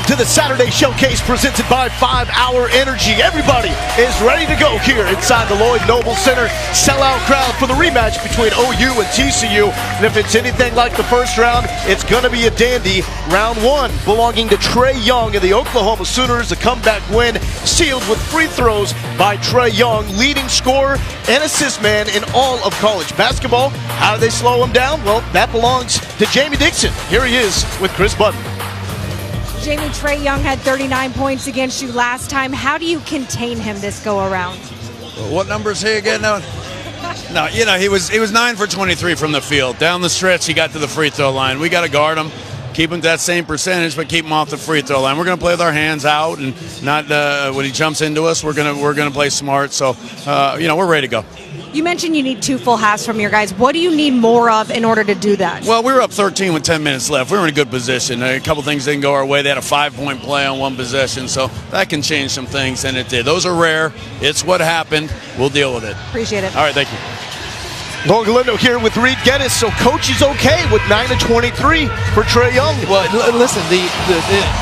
to the Saturday Showcase presented by 5 Hour Energy. Everybody is ready to go here inside the Lloyd Noble Center. Sellout crowd for the rematch between OU and TCU. And if it's anything like the first round, it's going to be a dandy. Round 1 belonging to Trae Young and the Oklahoma Sooners. A comeback win sealed with free throws by Trae Young, leading scorer and assist man in all of college basketball. How do they slow him down? Well, that belongs to Jamie Dixon. Here he is with Chris Button. Jamie, Trae Young had 39 points against you last time. How do you contain him this go-around? What number is he again now? No, you know, he was 9 for 23 from the field. Down the stretch, he got to the free throw line. We got to guard him, keep him to that same percentage, but keep him off the free throw line. We're going to play with our hands out, and not when he jumps into us, we're going to play smart. So, you know, we're ready to go. You mentioned you need 2 full halves from your guys. What do you need more of in order to do that? Well, we were up 13 with 10 minutes left. We were in a good position. A couple things didn't go our way. They had a 5-point play on one possession, so that can change some things, and it did. Those are rare. It's what happened. We'll deal with it. Appreciate it. All right, thank you. Noel Galindo here with Reed Geddes. So coach is okay with 9 of 23 for Trae Young. Well, listen, the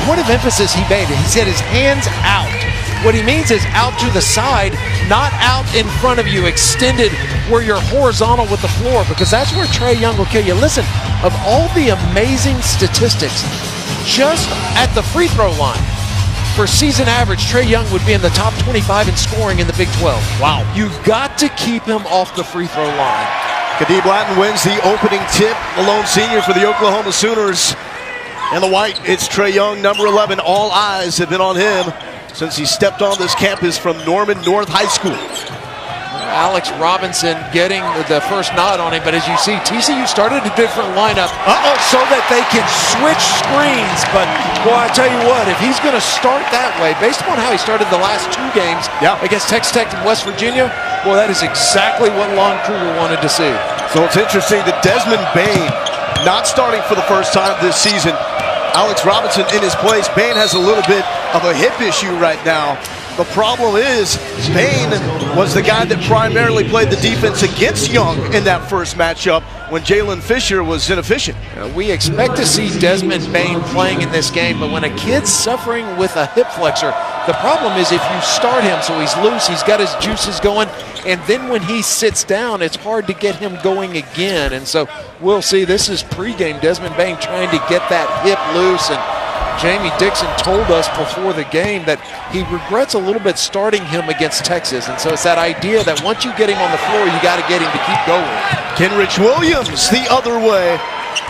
point of emphasis he made, he said his hands out. What he means is out to the side, not out in front of you, extended where you're horizontal with the floor, because that's where Trae Young will kill you. Listen, of all the amazing statistics, just at the free throw line, for season average, Trae Young would be in the top 25 in scoring in the Big 12. Wow. You've got to keep him off the free throw line. Kadeem Blatton wins the opening tip, the lone senior for the Oklahoma Sooners. And the white, it's Trae Young, number 11. All eyes have been on him since he stepped on this campus from Norman North High School. Alex Robinson getting the first nod on him, but as you see, TCU started a different lineup so that they can switch screens. But, boy, I tell you what, if he's going to start that way, based upon how he started the last 2 games against Texas Tech and West Virginia, well, that is exactly what Lon Kruger wanted to see. So it's interesting that Desmond Bain not starting for the first time this season. Alex Robinson in his place. Bain has a little bit of a hip issue right now. The problem is Bain was the guy that primarily played the defense against Young in that first matchup when Jalen Fisher was inefficient. We expect to see Desmond Bain playing in this game, but when a kid's suffering with a hip flexor, the problem is if you start him so he's loose, he's got his juices going, and then when he sits down, it's hard to get him going again. And so we'll see. This is pregame Desmond Bain trying to get that hip loose, and Jamie Dixon told us before the game that he regrets a little bit starting him against Texas. And so it's that idea that once you get him on the floor, you got to get him to keep going. Kenrich Williams the other way.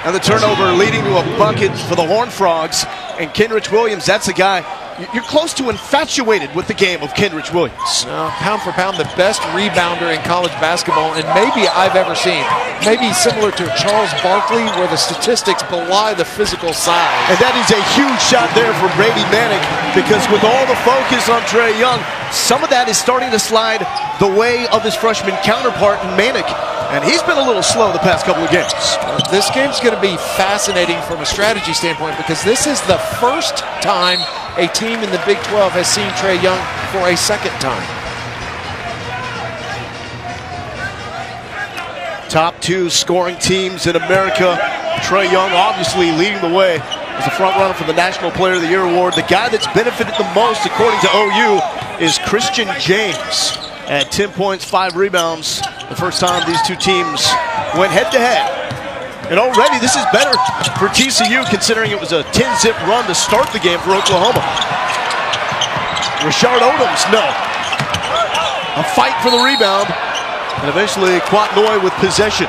And the turnover leading to a bucket for the Horned Frogs. And Kenrich Williams, that's a guy, you're close to infatuated with the game of Kenrich Williams. Pound for pound, the best rebounder in college basketball, and maybe I've ever seen. Maybe similar to Charles Barkley, where the statistics belie the physical size. And that is a huge shot there for Brady Manick, because with all the focus on Trae Young, some of that is starting to slide the way of his freshman counterpart, Manick. And he's been a little slow the past couple of games. This game's going to be fascinating from a strategy standpoint, because this is the first time a team in the Big 12 has seen Trae Young for a second time. Top 2 scoring teams in America. Trae Young obviously leading the way as a front runner for the National Player of the Year award. The guy that's benefited the most, according to OU, is Christian James at 10 points, 5 rebounds. The first time these two teams went head-to-head. And already this is better for TCU, considering it was a 10-zip run to start the game for Oklahoma. Rashard Odoms, no. A fight for the rebound. And eventually Kwatnoy with possession.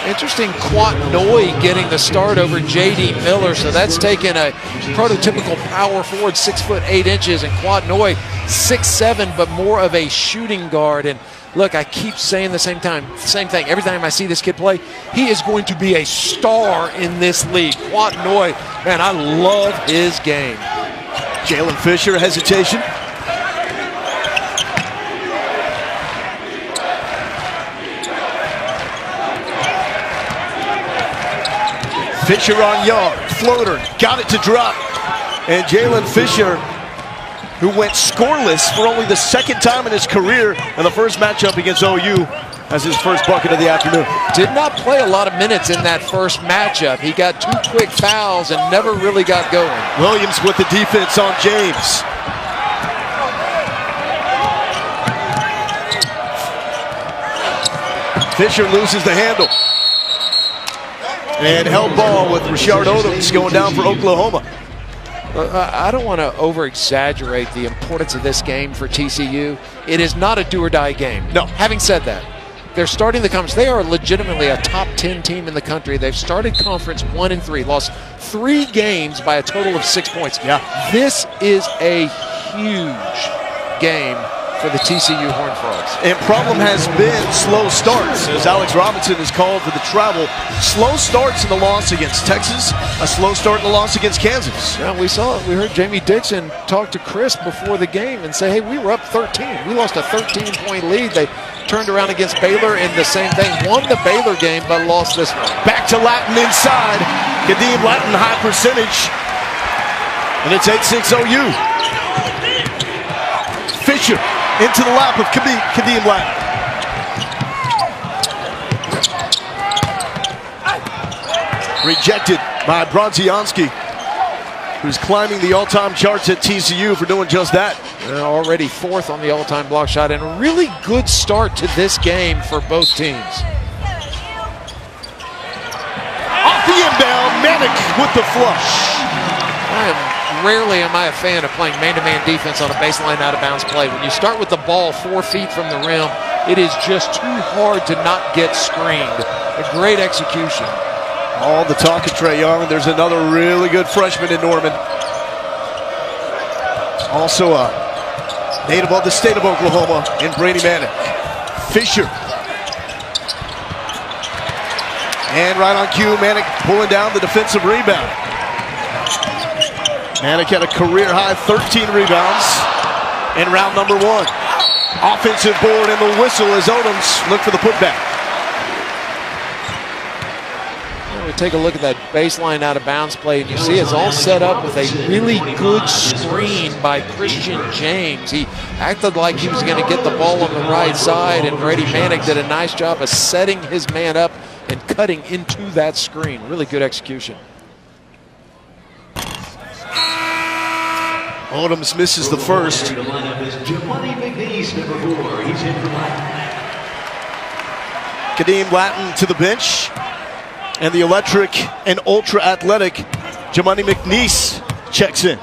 Interesting, Kwatnoy getting the start over J.D. Miller, so that's taken a prototypical power forward, 6'8", and Kwatnoy 6'7", but more of a shooting guard. And look, I keep saying the same thing. Every time I see this kid play, he is going to be a star in this league. Kwatnoy, man, I love his game. Jalen Fisher, hesitation. Fisher on Young, floater, got it to drop. And Jalen Fisher, who went scoreless for only the second time in his career in the first matchup against OU, as his first bucket of the afternoon. Did not play a lot of minutes in that first matchup. He got 2 quick fouls and never really got going. Williams with the defense on James. Fisher loses the handle. And held ball with Rashard Odoms going down for Oklahoma. I don't want to over-exaggerate the importance of this game for TCU. It is not a do-or-die game. No. Having said that, they're starting the conference. They are legitimately a top 10 team in the country. They've started conference 1-3, lost 3 games by a total of 6 points. Yeah. This is a huge game for the TCU Horned Frogs. And problem has been slow starts, as Alex Robinson is called for the travel. Slow starts in the loss against Texas, a slow start in the loss against Kansas. Yeah, we heard Jamie Dixon talk to Chris before the game and say, hey, we were up 13. We lost a 13-point lead. They turned around against Baylor in the same thing. Won the Baylor game, but lost this one. Back to Latin inside. Kadeem Latin high percentage. And it's 8-6 OU. Fisher into the lap of Kadeem Latin. Rejected by Bronzianski, who's climbing the all-time charts at TCU for doing just that. They're already 4th on the all-time block shot, and a really good start to this game for both teams. Off the inbound, Manic with the flush. Rarely am I a fan of playing man-to-man defense on a baseline out-of-bounds play. When you start with the ball 4 feet from the rim, it is just too hard to not get screened. A great execution. All the talk of Trae Young. There's another really good freshman in Norman. Also a native of the state of Oklahoma in Brady Manic. Fisher. And right on cue, Manic pulling down the defensive rebound. Manic had a career-high 13 rebounds in round number 1. Offensive board and the whistle as Odoms look for the putback. We take a look at that baseline out-of-bounds play, and you see it's all set up with a really good screen by Christian James. He acted like he was going to get the ball on the right side, and Brady Manic did a nice job of setting his man up and cutting into that screen. Really good execution. Odoms misses the first. Kadeem Latin to the bench. And the electric and ultra-athletic Jamani McNeese checks in.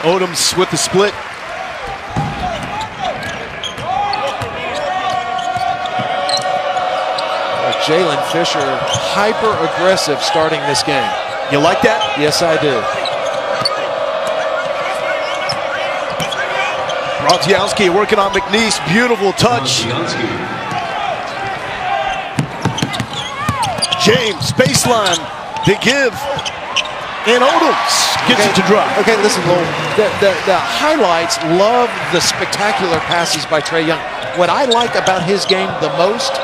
Odoms with the split. Jalen Fisher, hyper-aggressive starting this game. You like that? Yes, I do. Bronzianski working on McNeese. Beautiful touch. James, baseline, to give. And Odoms gets it to drop. Okay, listen, Lowell. The highlights love the spectacular passes by Trae Young. What I like about his game the most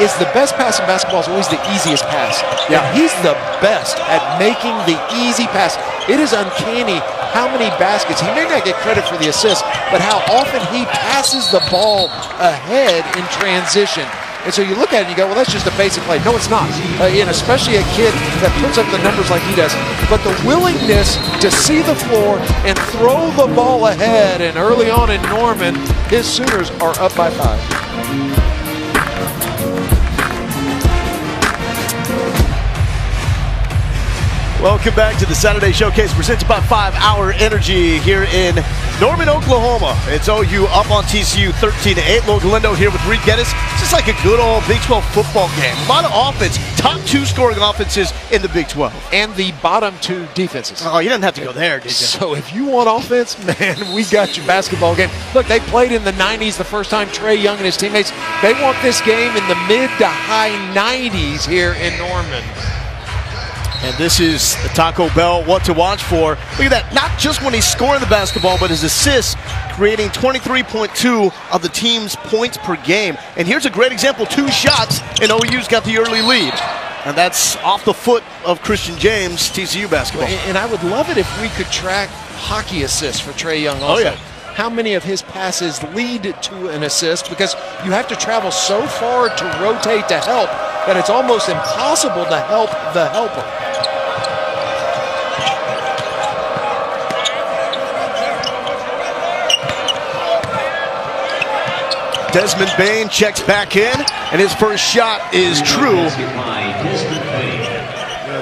is the best pass in basketball is always the easiest pass. Yeah. And he's the best at making the easy pass. It is uncanny how many baskets, he may not get credit for the assist, but how often he passes the ball ahead in transition. And so you look at it and you go, well, that's just a basic play. No, it's not. And especially a kid that puts up the numbers like he does. But the willingness to see the floor and throw the ball ahead, and early on in Norman, his Sooners are up by 5. Welcome back to the Saturday Showcase presented by 5 Hour Energy here in Norman, Oklahoma. It's OU up on TCU 13-8. Lowell Galindo here with Reed Geddes. It's just like a good old Big 12 football game. A lot of offense. Top 2 scoring offenses in the Big 12. And the bottom 2 defenses. Oh, you didn't have to go there, did you? So if you want offense, man, we got your basketball game. Look, they played in the 90s the first time, Trae Young and his teammates. They want this game in the mid to high 90s here in Norman. And this is the Taco Bell what to watch for. Look at that. Not just when he's scoring the basketball, but his assists, creating 23.2 of the team's points per game. And here's a great example. 2 shots, and OU's got the early lead. And that's off the foot of Christian James, TCU basketball. And I would love it if we could track hockey assists for Trae Young also. Oh, yeah. how many of his passes lead to an assist, because you have to travel so far to rotate to help that it's almost impossible to help the helper. Desmond Bain checks back in, and his first shot is true.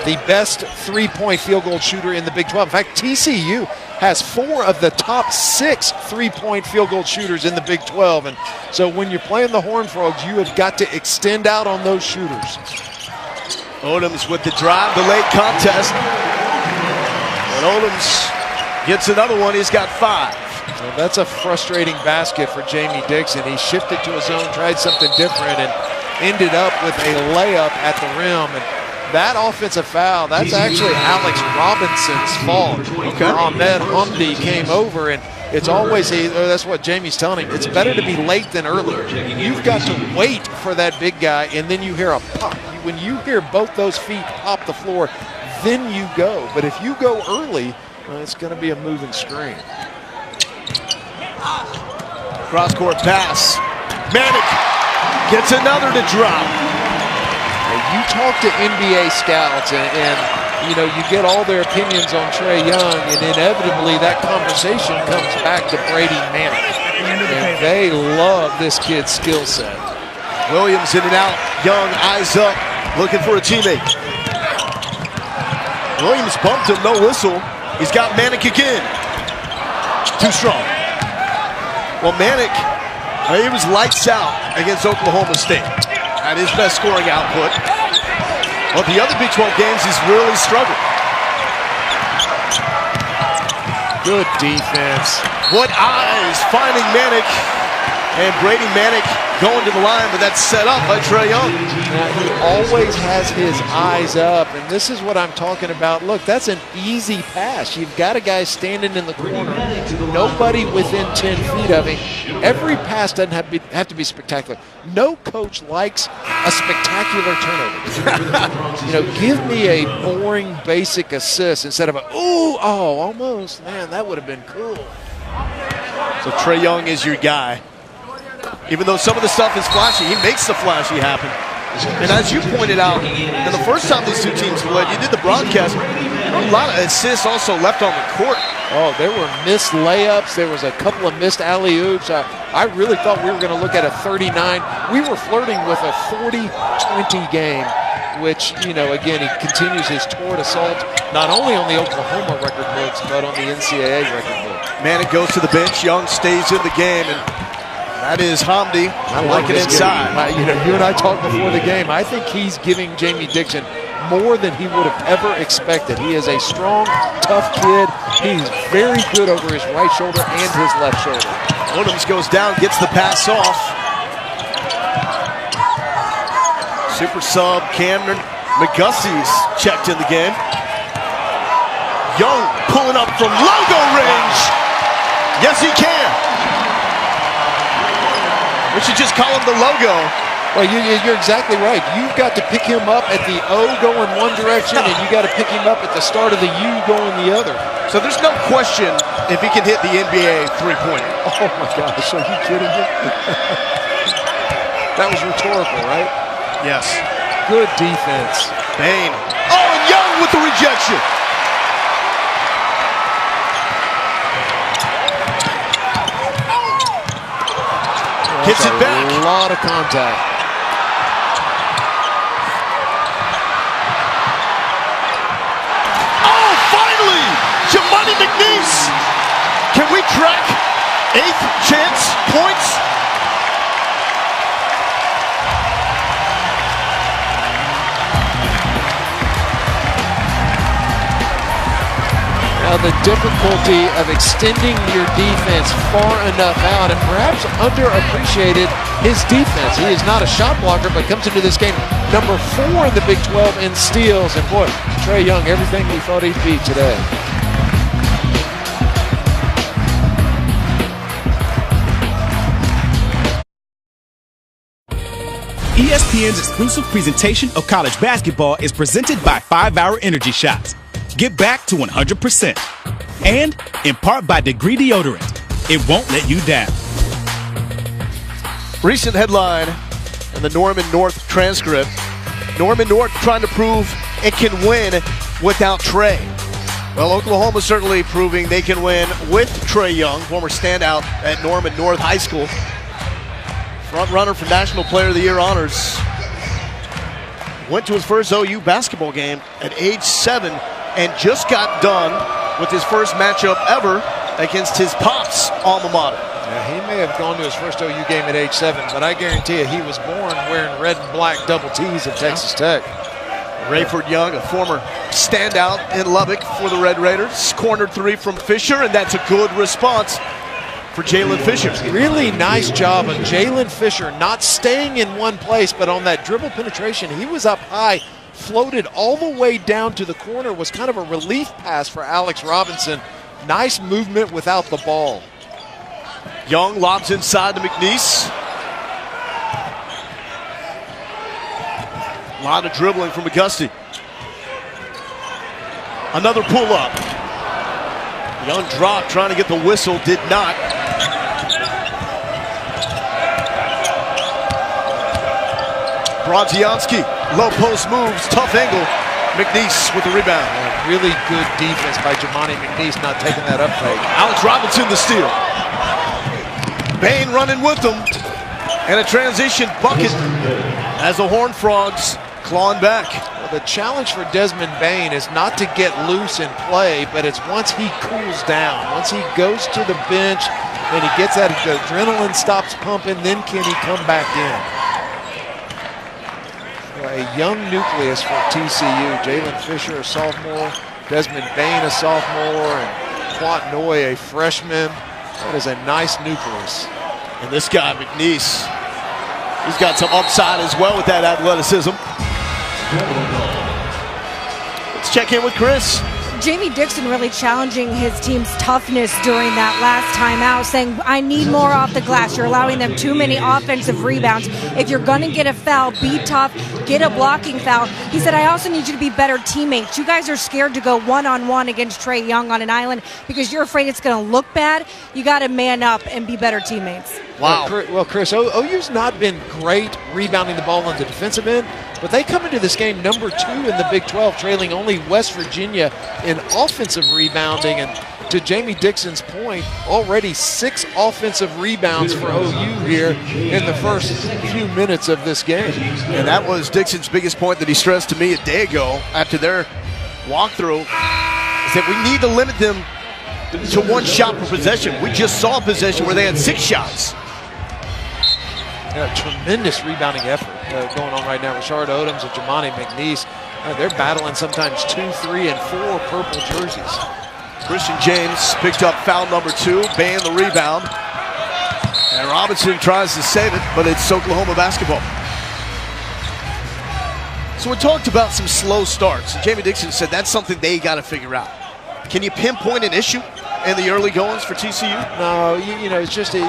The best three-point field goal shooter in the Big 12. In fact, TCU has 4 of the top 6 three-point field goal shooters in the Big 12. And so when you're playing the Horned Frogs, you have got to extend out on those shooters. Odoms with the drive, the late contest. And Odoms gets another one. He's got 5. Well, that's a frustrating basket for Jamie Dixon. He shifted to his zone, tried something different, and ended up with a layup at the rim. And that offensive foul, that's actually Alex Robinson's fault. Okay. Ahmed Hamdi came over, and it's always, that's what Jamie's telling him, it's better to be late than early. You've got to wait for that big guy, and then you hear a pop. When you hear both those feet pop the floor, then you go. But if you go early, well, it's going to be a moving screen. Cross-court pass. Manic gets another to drop. You talk to NBA scouts and you know, you get all their opinions on Trae Young, and inevitably that conversation comes back to Brady Manic. And they love this kid's skill set. Williams in and out. Young eyes up, looking for a teammate. Williams bumped him, no whistle. He's got Manic again. Too strong. Well, Manic, he was lights out against Oklahoma State. At his best scoring output. But the other Big 12 games, he's really struggled. Good defense. What eyes finding Manic. And Brady Manic going to the line, but that's set up by Trae Young. Now, he always has his eyes up, and this is what I'm talking about. Look, that's an easy pass. You've got a guy standing in the corner, nobody within 10 feet of him. Every pass doesn't have to be spectacular. No coach likes a spectacular turnover. You know, give me a boring, basic assist instead of a, ooh, oh, almost. Man, that would have been cool. So Trae Young is your guy. Even though some of the stuff is flashy, he makes the flashy happen. And as you pointed out, and the first time these two teams played, you did the broadcast, there were a lot of assists also left on the court. Oh, there were missed layups. There was a couple of missed alley-oops. I really thought we were going to look at a 39. We were flirting with a 40-20 game, which, you know, again, he continues his toward assault, not only on the Oklahoma record books, but on the NCAA record book. Manic goes to the bench. Young stays in the game, and that is Hamdi. I like it inside. You know, you and I talked before the game. I think he's giving Jamie Dixon more than he would have ever expected. He is a strong, tough kid. He's very good over his right shoulder and his left shoulder. Odoms goes down, gets the pass off. Super sub Cameron McGussie's checked in the game. Young pulling up from logo range. Yes, he can. We should just call him the logo. Well, you're exactly right. You've got to pick him up at the O going one direction, and you got to pick him up at the start of the U going the other. So there's no question if he can hit the NBA three-pointer. Oh, my gosh. Are you kidding me? That was rhetorical, right? Yes. Good defense. Bain. Oh, and Young with the rejection. Gets it back. A lot of contact. Oh, finally! Jamani McNeese! Can we track 8th chance points? Now the difficulty of extending your defense far enough out, and perhaps underappreciated his defense. He is not a shot blocker, but comes into this game number 4 in the Big 12 in steals. And boy, Trae Young, everything we thought he'd be today. ESPN's exclusive presentation of college basketball is presented by 5-Hour Energy Shots. Get back to 100%. And in part by Degree Deodorant. it won't let you down. Recent headline in the Norman North transcript. Norman North trying to prove it can win without Trey. Well, Oklahoma certainly proving they can win with Trey Young, former standout at Norman North High School. Front runner for National Player of the Year honors. Went to his first OU basketball game at age 7 and just got done with his first matchup ever against his pop's alma mater. Yeah, he may have gone to his first OU game at age 7, but I guarantee you he was born wearing red and black double T's at Texas Tech. Rayford Young, a former standout in Lubbock for the Red Raiders. Cornered 3 from Fisher, and that's a good response for Jalen Fisher. Really nice job of Jalen Fisher not staying in one place, but on that dribble penetration, he was up high, floated all the way down to the corner, was kind of a relief pass for Alex Robinson. Nice movement without the ball. Young lobs inside to McNeese. A lot of dribbling from Auguste. Another pull-up. Young drop, trying to get the whistle, did not. Bronzianski, low post moves, tough angle. McNeese with the rebound. Really good defense by Jamani McNeese, not taking that up fake. Alex Robinson the steal. Bain running with them. And a transition bucket as the Horned Frogs clawing back. Well, the challenge for Desmond Bain is not to get loose and play, but it's once he cools down, once he goes to the bench and he gets that, the adrenaline stops pumping, then can he come back in? A young nucleus for TCU. Jalen Fisher, a sophomore, Desmond Bain, a sophomore, and Quat Noy, a freshman. That is a nice nucleus. And this guy, McNeese, he's got some upside as well with that athleticism. Let's check in with Chris. Jamie Dixon really challenging his team's toughness during that last timeout, saying, I need more off the glass. You're allowing them too many offensive rebounds. If you're going to get a foul, be tough, get a blocking foul. He said, I also need you to be better teammates. You guys are scared to go one-on-one against Trey Young on an island because you're afraid it's going to look bad. You got to man up and be better teammates. Wow. Well, Chris, OU's not been great rebounding the ball on the defensive end, but they come into this game number 2 in the Big 12, trailing only West Virginia in offensive rebounding. And to Jamie Dixon's point, already 6 offensive rebounds for OU here in the first few minutes of this game. And that was Dixon's biggest point that he stressed to me a day ago after their walkthrough, is that we need to limit them to 1 shot per possession. We just saw a possession where they had 6 shots. Yeah, tremendous rebounding effort going on right now. Rashard Odoms and Jamani McNeese, they're battling sometimes 2, 3, and 4 purple jerseys. Christian James picked up foul number 2, Bain the rebound. And Robinson tries to save it, but it's Oklahoma basketball. So we talked about some slow starts. Jamie Dixon said that's something they got to figure out. Can you pinpoint an issue in the early goings for TCU? No, you know, it's just it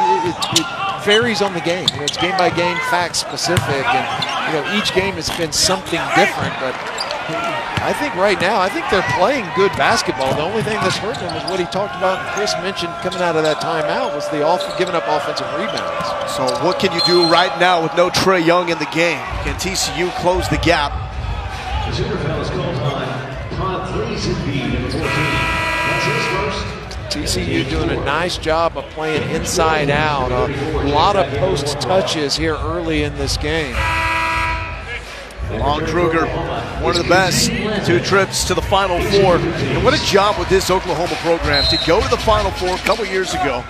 varies on the game. You know, it's game by game, fact specific, and each game has been something different. But I think right now, I think they're playing good basketball. The only thing that's hurting them is what he talked about, and Chris mentioned coming out of that timeout, was the giving up offensive rebounds. So what can you do right now with no Trey Young in the game? Can TCU close the gap? TCU doing a nice job of playing inside out. A lot of post touches here early in this game. Long Kruger, one of the best. 2 trips to the Final Four. And what a job with this Oklahoma program to go to the Final Four a couple years ago,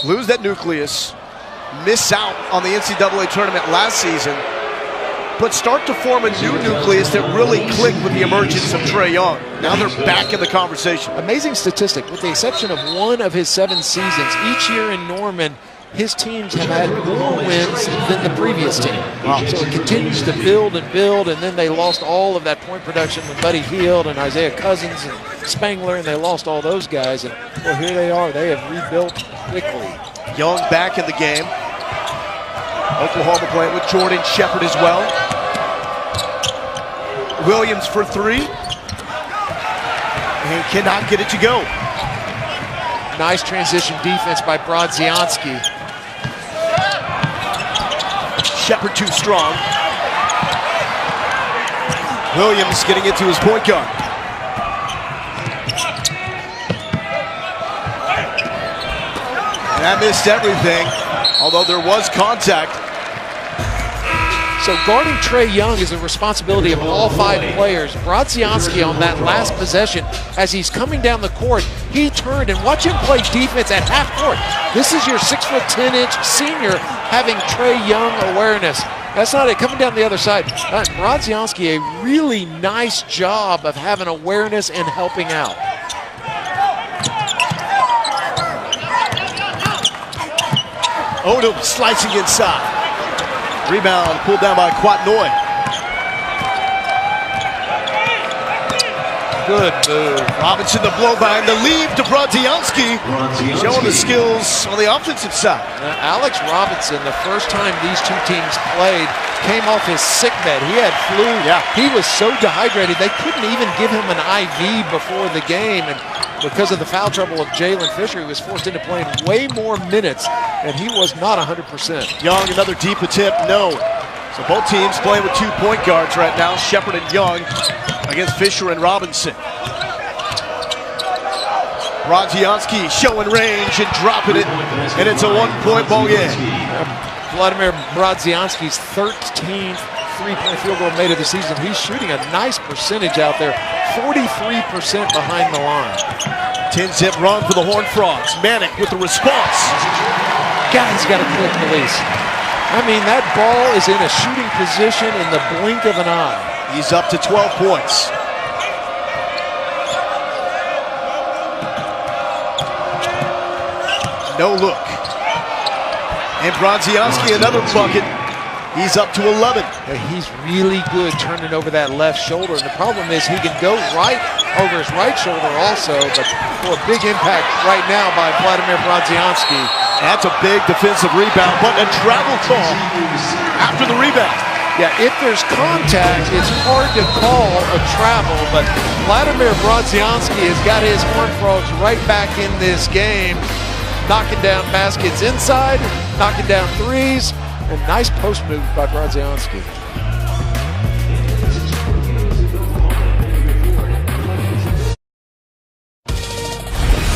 lose that nucleus, miss out on the NCAA tournament last season, but start to form a new nucleus that really clicked with the emergence of Trey Young. Now they're back in the conversation. Amazing statistic. With the exception of 1 of his 7 seasons, each year in Norman, his teams have had more wins than the previous team. Wow. So it continues to build, and then they lost all of that point production with Buddy Hield and Isaiah Cousins and Spangler, and they lost all those guys. And well, here they are. They have rebuilt quickly. Young back in the game. Oklahoma playing with Jordan Shepard as well. Williams for 3. And cannot get it to go. Nice transition defense by Brodzianski. Shepard too strong. Williams getting it to his point guard. And that missed everything, although there was contact. So guarding Trae Young is the responsibility of all 5 players. Brodzianski on that last possession, as he's coming down the court, he turned and watch him play defense at half court. This is your 6'10" senior having Trae Young awareness. That's not it, coming down the other side. Brodzianski, a really nice job of having awareness and helping out. Odom slicing inside. Rebound pulled down by Kwatnoi. Good move. Robinson the blow by and the lead to Brodzianski, showing the skills on the offensive side. Alex Robinson, the first time these two teams played, came off his sick bed. He had flu. Yeah. He was so dehydrated, they couldn't even give him an IV before the game. And because of the foul trouble of Jalen Fisher, he was forced into playing way more minutes, and he was not 100%. Young, another deep attempt, no. So both teams playing with 2 point guards right now, Shepard and Young against Fisher and Robinson. Brodzianski showing range and dropping it, and it's a 1-point ball game. Vladimir Brodzianski's 13th three-point field goal made of the season. He's shooting a nice percentage out there, 43% behind the line. 10-zip run for the Horned Frogs. Manick with the response. Guy's got to click release. I mean, that ball is in a shooting position in the blink of an eye. He's up to 12 points. No look. And Brodzianski, another bucket. He's up to 11. He's really good turning over that left shoulder. And the problem is he can go right over his right shoulder also, but for a big impact right now by Vladimir Brodzianski. That's a big defensive rebound, but a travel call after the rebound. Yeah, if there's contact, it's hard to call a travel, but Vladimir Brodzianski has got his Horned Frogs right back in this game, knocking down baskets inside, knocking down threes, and nice post move by Brodzianski.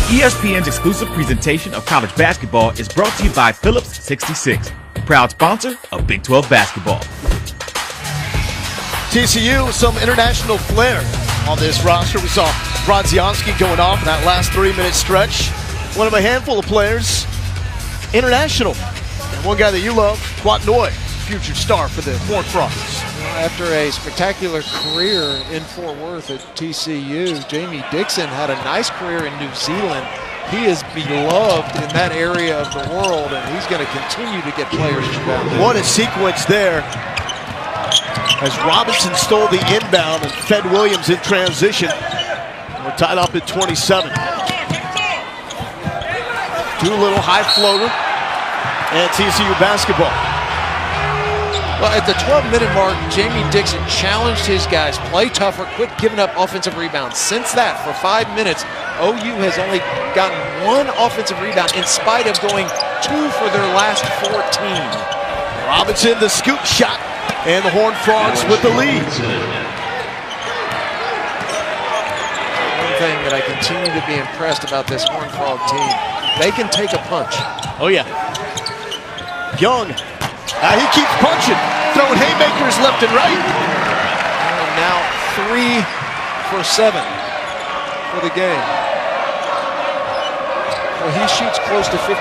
ESPN's exclusive presentation of college basketball is brought to you by Phillips 66, proud sponsor of Big 12 basketball. TCU, some international flair on this roster. We saw Brodzianski going off in that last 3-minute stretch. One of a handful of players, international. And one guy that you love, Kwatnoi, future star for the Horned Frogs. After a spectacular career in Fort Worth at TCU, Jamie Dixon had a nice career in New Zealand. He is beloved in that area of the world, and he's going to continue to get players down there. What a sequence there as Robinson stole the inbound and fed Williams in transition. We're tied up at 27. Doolittle high floater and TCU basketball. Well, at the 12-minute mark, Jamie Dixon challenged his guys, play tougher, quit giving up offensive rebounds. Since that, for 5 minutes, OU has only gotten 1 offensive rebound in spite of going 2 for their last 14. Robinson, the scoop shot, and the Horned Frogs with the lead. One thing that I continue to be impressed about this Horned Frog team, they can take a punch. Oh, yeah. Young. He keeps punching, throwing haymakers left and right. And now 3 for 7 for the game. When he shoots close to 50%,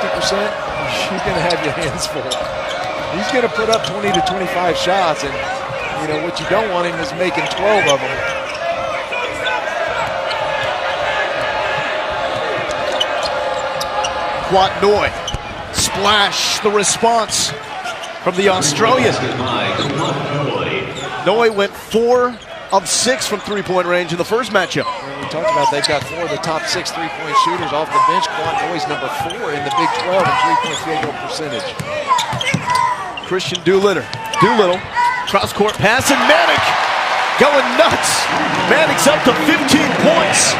you're going to have your hands full. He's going to put up 20 to 25 shots, and you know what you don't want him is making 12 of them. Kwatnoi. Splash, the response from the Australian. Noi went 4 of 6 from three-point range in the first matchup. And we talked about they've got 4 of the top 6 three-point shooters off the bench. Kwatnoi's number 4 in the Big 12 in three-point field goal percentage. Christian Doolittle, cross-court pass, and Manick going nuts. Manick's up to 15 points.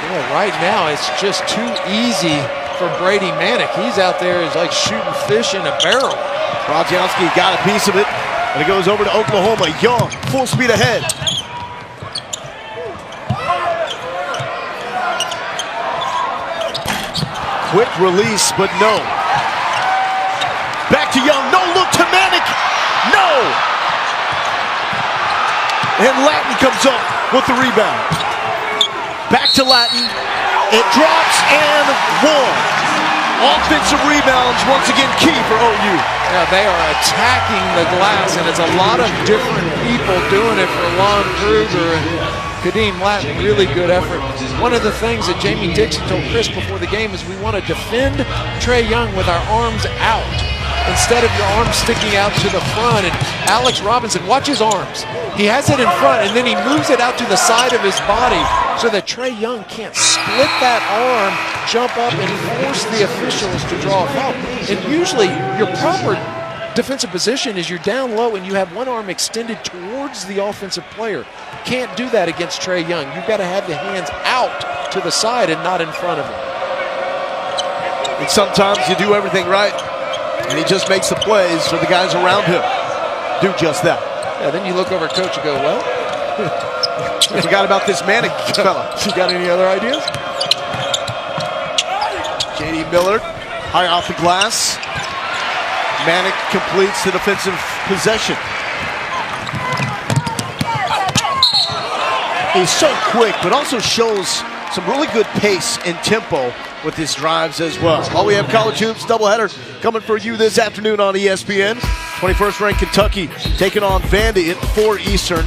Yeah, but right now it's just too easy for Brady Manick. He's out there is like shooting fish in a barrel. Brodjanski got a piece of it, and it goes over to Oklahoma. Young, full speed ahead. Quick release, but no. Back to Young, no look to Manick, no! And Latin comes up with the rebound. Back to Latin, it drops and one. Offensive rebounds, once again, key for OU. Yeah, they are attacking the glass, and it's a lot of different people doing it for Lon Kruger and Kadeem Latin. Really good effort. One of the things that Jamie Dixon told Chris before the game is we want to defend Trae Young with our arms out instead of your arms sticking out to the front. And Alex Robinson, watch his arms. He has it in front, and then he moves it out to the side of his body so that Trae Young can't split that arm, jump up, and force the officials to draw a foul. And usually your proper defensive position is you're down low and you have one arm extended towards the offensive player. Can't do that against Trae Young. You've got to have the hands out to the side and not in front of him. And sometimes you do everything right, and he just makes the plays so the guys around him do just that. Yeah, then you look over at coach and go, well, I forgot about this Manick fella. You got any other ideas? J.D. Miller, high off the glass. Manick completes the defensive possession. He's so quick, but also shows some really good pace and tempo with his drives as well. While we have college hoops doubleheader coming for you this afternoon on ESPN. 21st ranked Kentucky taking on Vandy at 4 Eastern.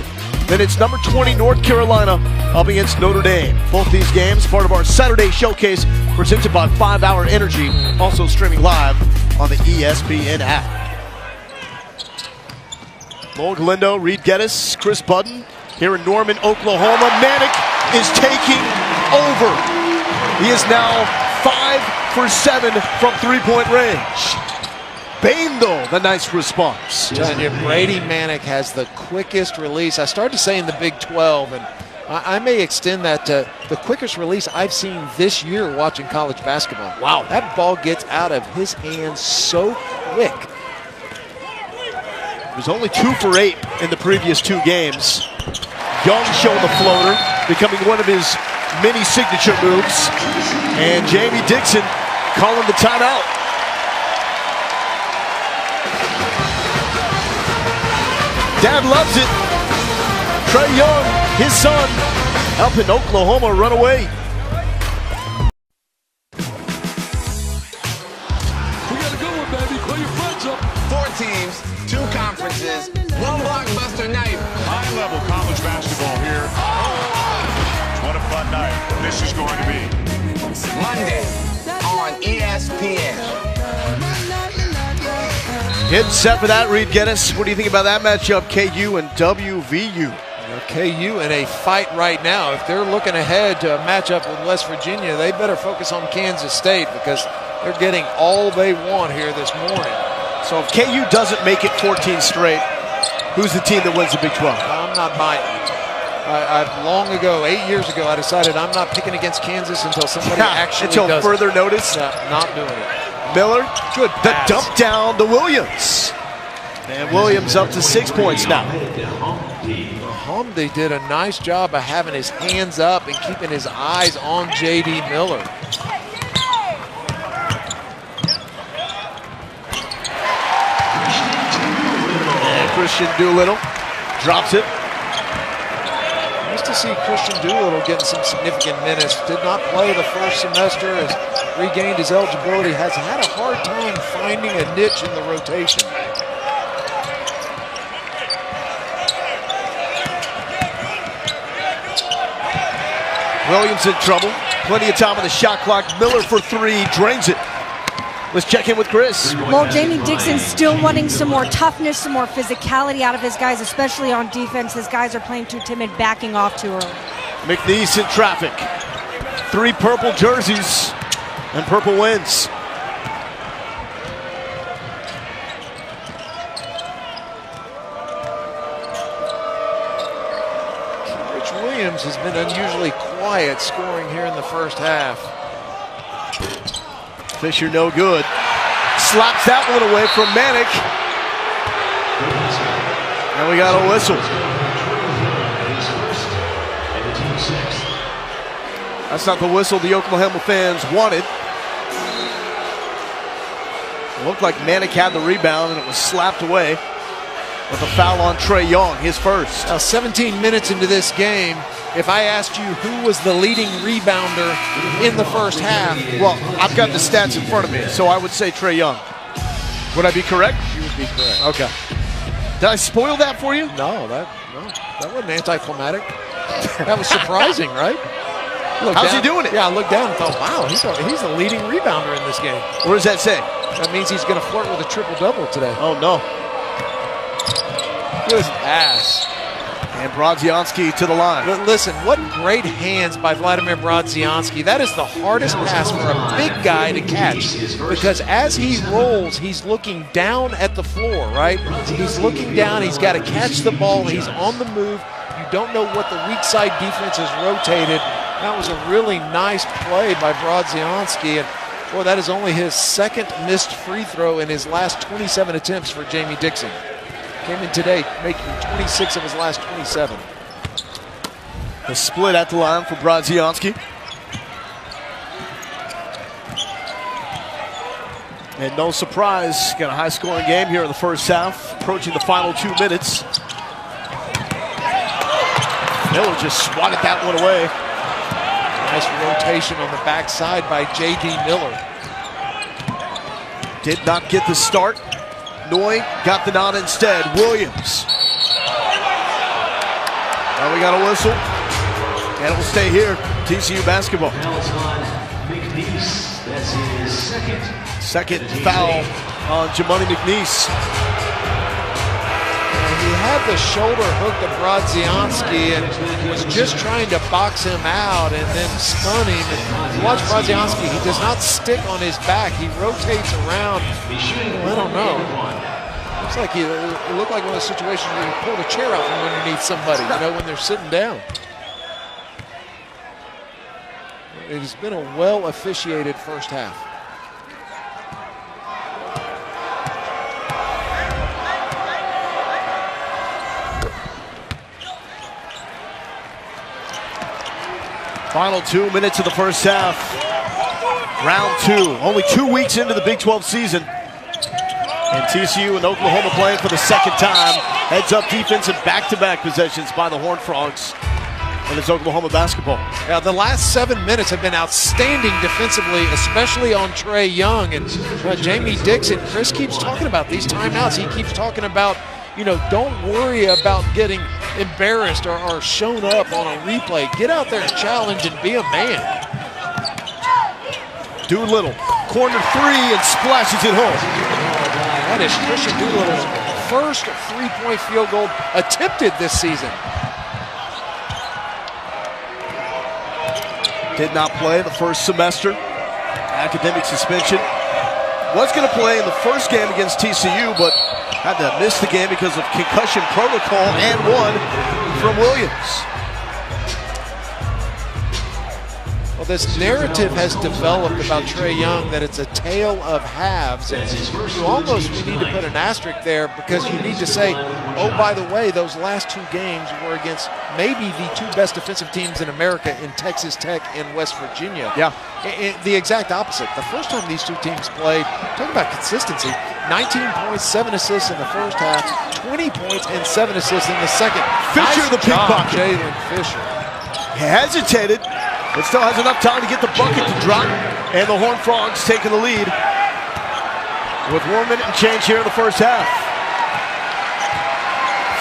Then it's number 20 North Carolina up against Notre Dame. Both these games part of our Saturday showcase presented by 5 Hour Energy, also streaming live on the ESPN app. Lowell Galindo, Reed Geddes, Chris Budden here in Norman, Oklahoma. Manick is taking over. He is now 5 for 7 from three-point range. Bain, though, the nice response. Telling you, Brady Manick has the quickest release. I started to say in the Big 12, and I may extend that to the quickest release I've seen this year watching college basketball. Wow. That ball gets out of his hands so quick. He was only 2 for 8 in the previous 2 games. Young showing the floater, becoming one of his many signature moves. And Jamie Dixon calling the timeout. Dad loves it. Trae Young, his son, helping Oklahoma run away. We got a good one, baby. Call your friends up. 4 teams, 2 conferences, 1 blockbuster night. High-level college basketball here. What a fun night this is going to be. Monday on ESPN. Getting set for that, Reed Geddes. What do you think about that matchup, KU and WVU? KU in a fight right now. If they're looking ahead to a matchup with West Virginia, they better focus on Kansas State because they're getting all they want here this morning. So if KU doesn't make it 14 straight, who's the team that wins the Big 12? I'm not buying it. I've long ago, 8 years ago, I decided I'm not picking against Kansas until somebody actually until does further notice. Not doing it. Miller, good the pass. dump down to Williams. And Williams up to 6 points now. Hamdi did a nice job of having his hands up and keeping his eyes on J.D. Miller. And Christian Doolittle drops it. Nice to see Christian Doolittle getting some significant minutes. Did not play the first semester, has regained his eligibility, has had a hard time finding a niche in the rotation. Williams in trouble. Plenty of time on the shot clock. Miller for 3, drains it. Let's check in with Chris. Well, Jamie Dixon still wanting some more toughness, some more physicality out of his guys, especially on defense. His guys are playing too timid, backing off too early. McNeese in traffic. 3 purple jerseys and purple wins. Coach Williams has been unusually quiet scoring here in the first half. Fisher no good. Slaps that one away from Manick. And we got a whistle. That's not the whistle the Oklahoma fans wanted. It looked like Manick had the rebound and it was slapped away with a foul on Trae Young, his first. Now 17 minutes into this game, if I asked you who was the leading rebounder in the first half. Well, I've got the stats in front of me, so I would say Trae Young. Would I be correct? You would be correct. Okay. Did I spoil that for you? No, that wasn't anticlimactic. That was surprising, right? How's he doing it? Yeah, I looked down and thought, wow, he's the leading rebounder in this game. What does that say? That means he's going to flirt with a triple-double today. Oh, no. Good pass. And Brodzianski to the line. Listen, what great hands by Vladimir Brodzianski. That is the hardest pass for a big guy to catch, because as he rolls, he's looking down at the floor, right? He's looking down. He's got to catch the ball. He's on the move. You don't know what the weak side defense has rotated. That was a really nice play by Brodzianski. And, boy, that is only his second missed free throw in his last 27 attempts for Jamie Dixon. Came in today making 26 of his last 27. A split at the line for Brodzianski. And no surprise, got a high-scoring game here in the first half, approaching the final 2 minutes. Miller just swatted that one away. Nice rotation on the backside by J.D. Miller. Did not get the start. Noy got the nod instead. Williams. Now we got a whistle. And it will stay here. TCU basketball. That's his second foul on Jamoni McNeese. He had the shoulder hook to Brodzianski and was just trying to box him out and then stun him. And you watch Brodzianski, he does not stick on his back. He rotates around. I don't know. Looks like it looked like one of those situations where you pulled a chair out from underneath somebody, you know, when they're sitting down. It has been a well-officiated first half. Final 2 minutes of the first half. Round 2. Only 2 weeks into the Big 12 season. And TCU and Oklahoma playing for the second time. Heads up defense and back-to-back possessions by the Horned Frogs. And it's Oklahoma basketball. Yeah, the last 7 minutes have been outstanding defensively, especially on Trae Young. And Jamie Dixon, Chris keeps talking about these timeouts. He keeps talking about, you know, don't worry about getting embarrassed or shown up on a replay. Get out there and challenge and be a man. Doolittle, corner three and splashes it home. That is Christian Doolittle's first three-point field goal attempted this season. Did not play the first semester. Academic suspension. Was going to play in the first game against TCU, but had to miss the game because of concussion protocol and one from Williams. Well, this narrative has developed about Trae Young that it's a tale of halves. And you almost need to put an asterisk there because you need to say, oh, by the way, those last 2 games were against maybe the 2 best defensive teams in America in Texas Tech and West Virginia. Yeah. The exact opposite. The first time these 2 teams played, talk about consistency, 19 points, 7 assists in the first half, 20 points and 7 assists in the second. Fisher, nice the pickpocket. Jalen Fisher. He hesitated, but still has enough time to get the bucket to drop. And the Horned Frogs taking the lead with 1 minute and change here in the first half.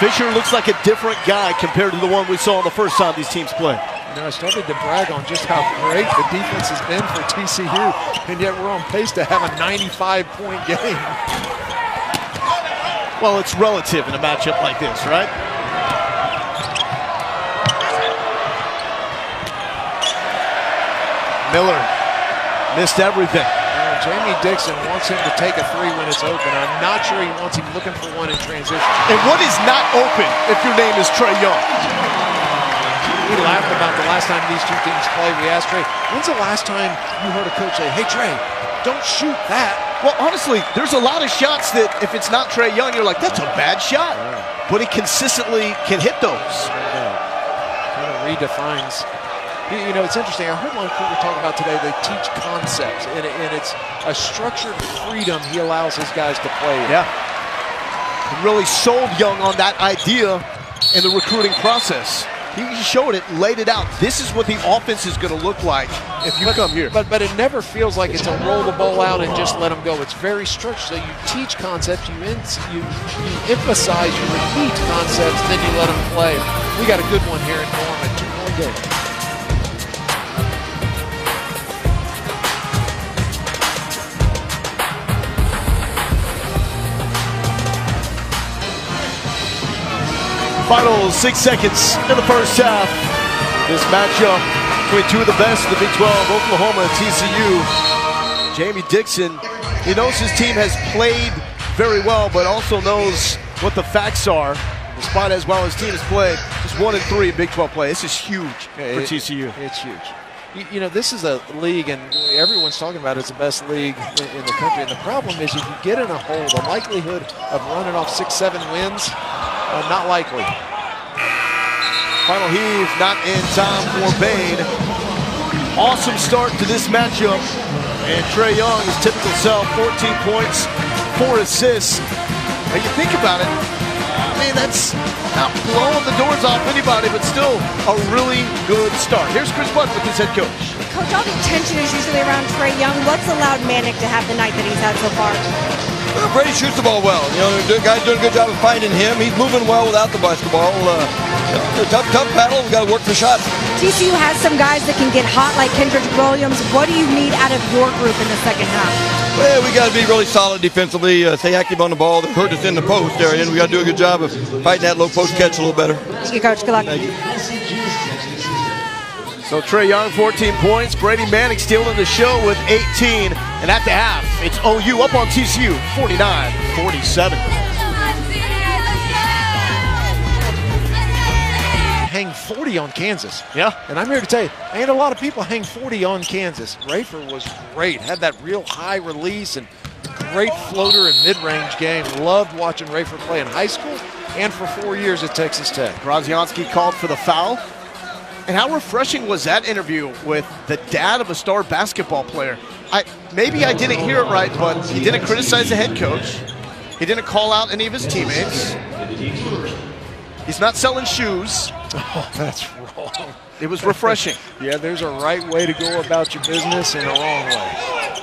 Fisher looks like a different guy compared to the one we saw the first time these teams played. You know, I started to brag on just how great the defense has been for TCU, and yet we're on pace to have a 95-point game. Well, it's relative in a matchup like this, right? Miller missed everything. Jamie Dixon wants him to take a 3 when it's open. I'm not sure he wants him looking for one in transition. And what is not open if your name is Trae Young? We laughed about the last time these two teams played. We asked Trey, when's the last time you heard a coach say, hey, Trey, don't shoot that? Well, honestly, there's a lot of shots that if it's not Trae Young, you're like, that's a bad shot. But he consistently can hit those. Kind of redefines. You know, it's interesting. I heard Lon Kruger talk about today, they teach concepts, and it's a structured freedom he allows his guys to play in. Yeah. He really sold Young on that idea in the recruiting process. He showed it, laid it out. This is what the offense is going to look like if you come here. But it never feels like it's a roll the ball out and just let them go. It's very structured. So you teach concepts, you emphasize, you repeat concepts, then you let them play. We got a good one here in Norman. 2-point game. Final 6 seconds in the first half. This matchup between two of the best in the Big 12, Oklahoma and TCU. Jamie Dixon, he knows his team has played very well, but also knows what the facts are. Despite as well as team has played, just 1-3 in Big 12 play. This is huge for TCU. It's huge. You know, this is a league, and everyone's talking about it's the best league in the country. And the problem is if you get in a hole, the likelihood of running off 6-7 wins, not likely. Final heave, not in time for Bain. Awesome start to this matchup. And Trae Young, his typical self, 14 points, 4 assists. And you think about it, I mean, that's not blowing the doors off anybody, but still a really good start. Here's Chris Buck with his head coach. Coach, all the attention is usually around Trae Young. What's allowed Manic to have the night that he's had so far? Brady shoots the ball well. You know, the guy's doing a good job of finding him. He's moving well without the basketball. Tough battle. We got to work for shots. TCU has some guys that can get hot like Kendrick Williams. What do you need out of your group in the second half? Well, we got to be really solid defensively, stay active on the ball. They hurt us in the post area, and we got to do a good job of fighting that low post catch a little better. Thank you, Coach. Good luck. Thank you. So Trae Young, 14 points. Brady Manick stealing the show with 18. And at the half, it's OU up on TCU, 49-47. Hang 40 on Kansas. Yeah. And I'm here to tell you, ain't a lot of people hang 40 on Kansas. Rafer was great. Had that real high release and great floater and mid-range game. Loved watching Rafer play in high school and for 4 years at Texas Tech. Grazianski called for the foul. And how refreshing was that interview with the dad of a star basketball player? Maybe I didn't hear it right, but he didn't criticize the head coach. He didn't call out any of his teammates. He's not selling shoes. Oh, that's wrong. It was refreshing. Yeah, there's a right way to go about your business and a wrong way.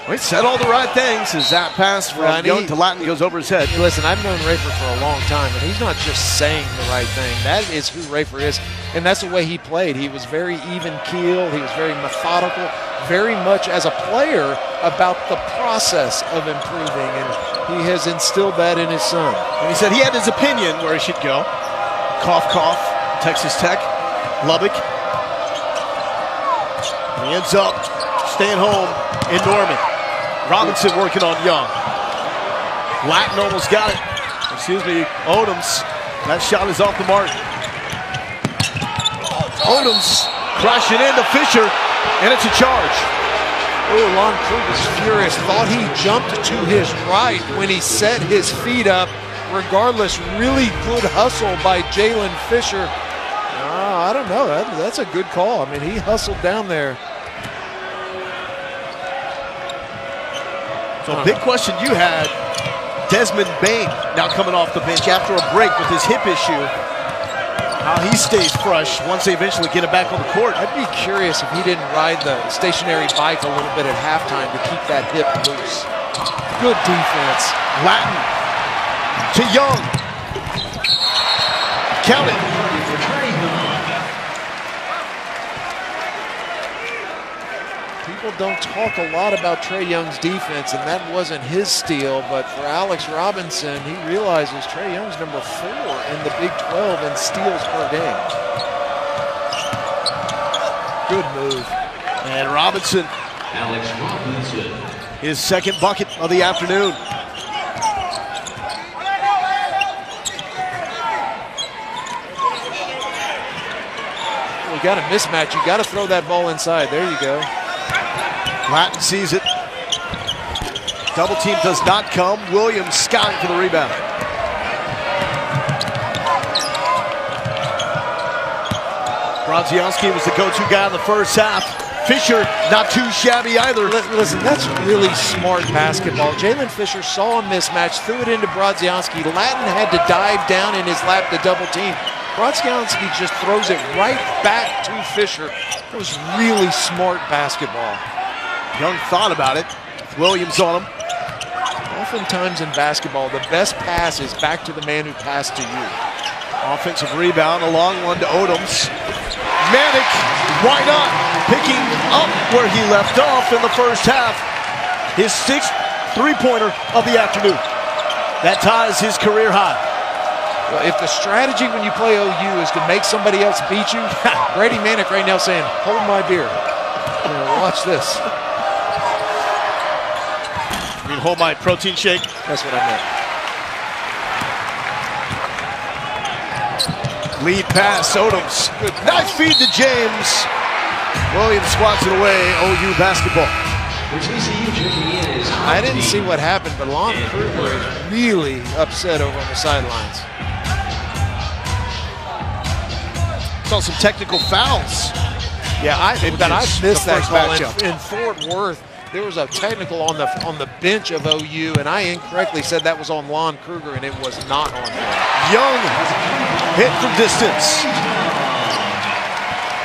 Well, he said all the right things as that pass from Young to Latin goes over his head. Listen, I've known Rafer for a long time, and he's not just saying the right thing. That is who Rafer is, and that's the way he played. He was very even-keeled. He was very methodical, very much as a player about the process of improving, and he has instilled that in his son. And he said he had his opinion where he should go. Cough, cough, Texas Tech, Lubbock. And he ends up staying home in Norman. Robinson working on Young. Latin almost got it. Excuse me, Odoms. That shot is off the mark. Odoms crashing into Fisher, and it's a charge. Oh, Lon Kruger's furious. Thought he jumped to his right when he set his feet up. Regardless, really good hustle by Jalen Fisher. I don't know. That's a good call. I mean, he hustled down there. So a big question you had, Desmond Bain now coming off the bench after a break with his hip issue. How he stays fresh once they eventually get him back on the court. I'd be curious if he didn't ride the stationary bike a little bit at halftime to keep that hip loose. Good defense. Latin to Young. Count it. People don't talk a lot about Trae Young's defense, and that wasn't his steal, but for Alex Robinson, he realizes Trae Young's number 4 in the Big 12 in steals per game. Good move. And Robinson, his second bucket of the afternoon. got a mismatch. You got to throw that ball inside. There you go. Latin sees it. Double team does not come. Williams scouting for the rebound. Brodzianski was the go-to guy in the first half. Fisher, not too shabby either. Listen, that's really smart basketball. Jalen Fisher saw a mismatch, threw it into Brodzianski. Latin had to dive down in his lap to double team. Brodzianski just throws it right back to Fisher. It was really smart basketball. Young thought about it. Williams on him. Oftentimes in basketball, the best pass is back to the man who passed to you. Offensive rebound, a long one to Odoms. Manek, why not? Picking up where he left off in the first half. His 6th three-pointer of the afternoon. That ties his career high. Well, if the strategy when you play OU is to make somebody else beat you, Brady Manek right now saying, hold my beer. Watch this. You mean hold my protein shake? That's what I meant. Lead pass, Odoms. Nice feed to James. Williams swats it away, OU basketball. I didn't see what happened, but Lon Kruger is really upset over on the sidelines. Saw some technical fouls. Yeah, I've missed that call in Fort Worth. There was a technical on the bench of OU, and I incorrectly said that was on Lon Kruger, and it was not on him. Young hit from distance.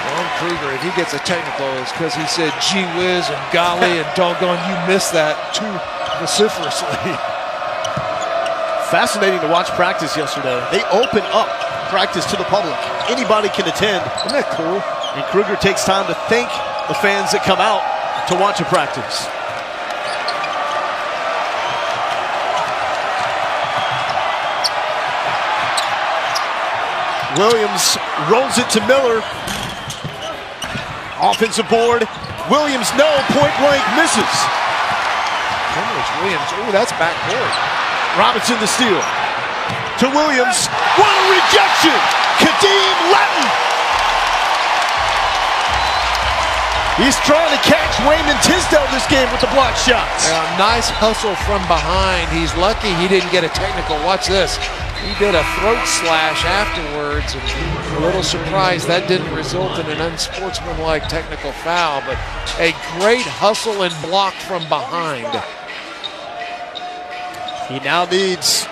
Lon Kruger, if he gets a technical, it's because he said gee whiz and golly and doggone you missed that too vociferously. Fascinating to watch practice yesterday. They open up practice to the public. Anybody can attend. Isn't that cool? And Kruger takes time to thank the fans that come out to watch a practice. Williams rolls it to Miller. Offensive board. Williams, no, point blank, misses. Williams, ooh, that's backcourt. Robinson the steal. To Williams. What a rejection! Kadeem Latin. He's trying to catch Wayman Tisdale this game with the block shots. Nice hustle from behind. He's lucky he didn't get a technical. Watch this. He did a throat slash afterwards, and a little surprised that didn't result in an unsportsmanlike technical foul, but a great hustle and block from behind. He now needs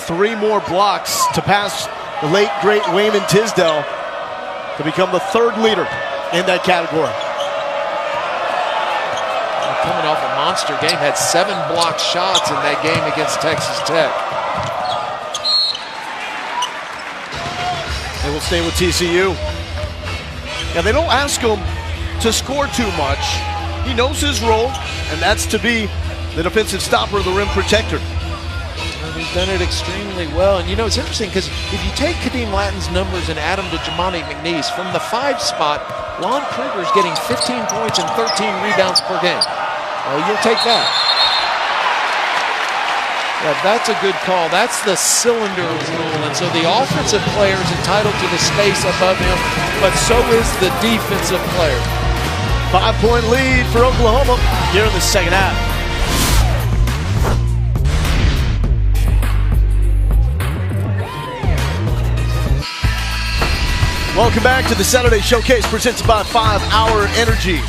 3 more blocks to pass the late, great Wayman Tisdale to become the 3rd leader in that category. Coming off a monster game, had 7 blocked shots in that game against Texas Tech. They will stay with TCU. Yeah, they don't ask him to score too much. He knows his role, and that's to be the defensive stopper, the rim protector. And he's done it extremely well. And you know, it's interesting because if you take Kadeem Latin's numbers and add them to Jamani McNeese, from the 5 spot, Lon Kruger's getting 15 points and 13 rebounds per game. You'll take that. Yeah, that's a good call. That's the cylinder rule. And so the offensive player is entitled to the space above him, but so is the defensive player. 5-point lead for Oklahoma here in the second half. Welcome back to the Saturday Showcase presented by 5 Hour Energy.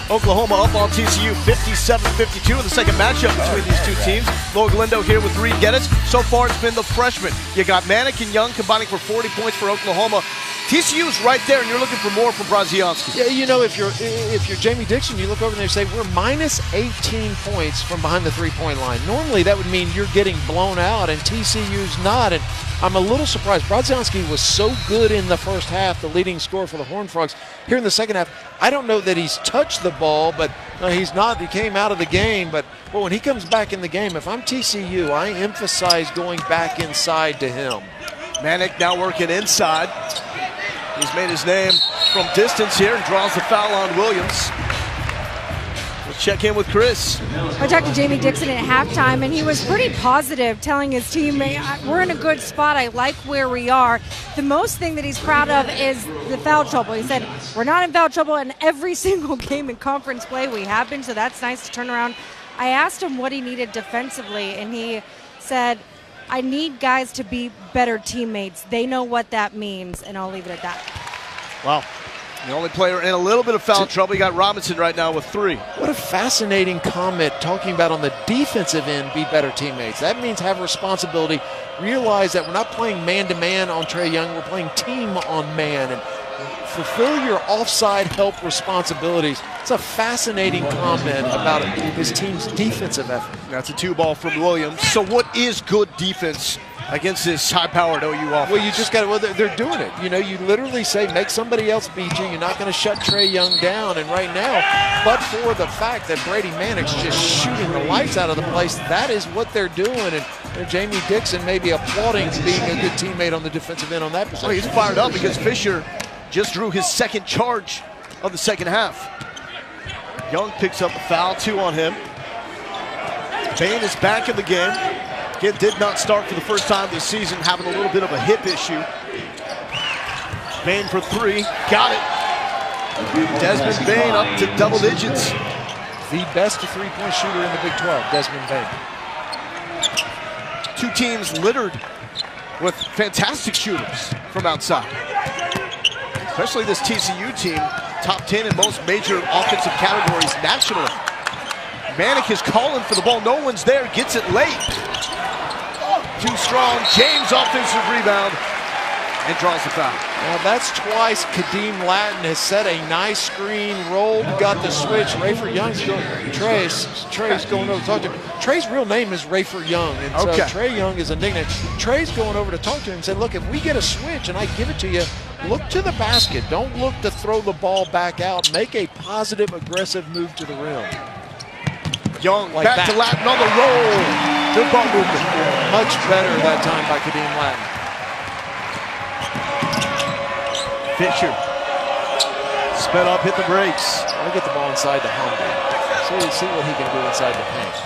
Oklahoma up on TCU 57-52 in the second matchup between these two teams. Lloyd Galindo here with Reed Geddes. So far it's been the freshmen. You got Manek and Young combining for 40 points for Oklahoma. TCU's right there, and you're looking for more from Brodzianski. Yeah, you know, if you're Jamie Dixon, you look over there and say, we're minus 18 points from behind the three-point line. Normally that would mean you're getting blown out, and TCU's not. And I'm a little surprised. Brodzianski was so good in the first half, the leading scorer for the Horned Frogs. Here in the second half, I don't know that he's touched the ball, but he's not. He came out of the game. But well, when he comes back in the game, if I'm TCU, I emphasize going back inside to him. Manek now working inside. He's made his name from distance here and draws the foul on Williams. Let's check in with Chris. I talked to Jamie Dixon at halftime, and he was pretty positive, telling his team, we're in a good spot. I like where we are. The most thing that he's proud of is the foul trouble. He said, we're not in foul trouble in every single game in conference play. We have been, so that's nice to turn around. I asked him what he needed defensively, and he said, I need guys to be better teammates. They know what that means, and I'll leave it at that. Wow. The only player in a little bit of foul trouble. You got Robinson right now with 3. What a fascinating comment, talking about on the defensive end, be better teammates. That means have responsibility. Realize that we're not playing man-to-man on Trae Young. We're playing team on man. And fulfill your offside help responsibilities. It's a fascinating comment about his team's defensive effort. That's a 2-ball from Williams. So what is good defense against this high-powered OU offense? Well, you just got to, well, they're doing it. You know, you literally say, make somebody else beat you. You're not going to shut Trae Young down. And right now, but for the fact that Brady Manek's just shooting the lights out of the place, that is what they're doing. And Jamie Dixon may be applauding being a good teammate on the defensive end on that position. Well, he's fired up because Fisher just drew his second charge of the second half. Young picks up a foul, 2 on him. Bain is back in the game. Again, did not start for the first time this season, having a little bit of a hip issue. Bain for 3, got it. Desmond Bain up to double digits. The best three-point shooter in the Big 12, Desmond Bain. 2 teams littered with fantastic shooters from outside. Especially this TCU team, top 10 in most major offensive categories nationally. Manek is calling for the ball. No one's there. Gets it late. Too strong. James offensive rebound and draws the foul. Now that's twice Kadeem Latin has set a nice screen, rolled, got the switch. Rayford Young's going. Trey's going over to talk to him. Trey's real name is Rayford Young, and so Trae Young is a nickname. Trey's going over to talk to him and said, look, if we get a switch and I give it to you, look to the basket. Don't look to throw the ball back out. Make a positive, aggressive move to the rim. Young like back to Latin on the roll. Good ball movement. Much better that time by Kadeem Latin. Fisher. Sped up, hit the brakes. I'll get the ball inside the Humble. See what he can do inside the paint.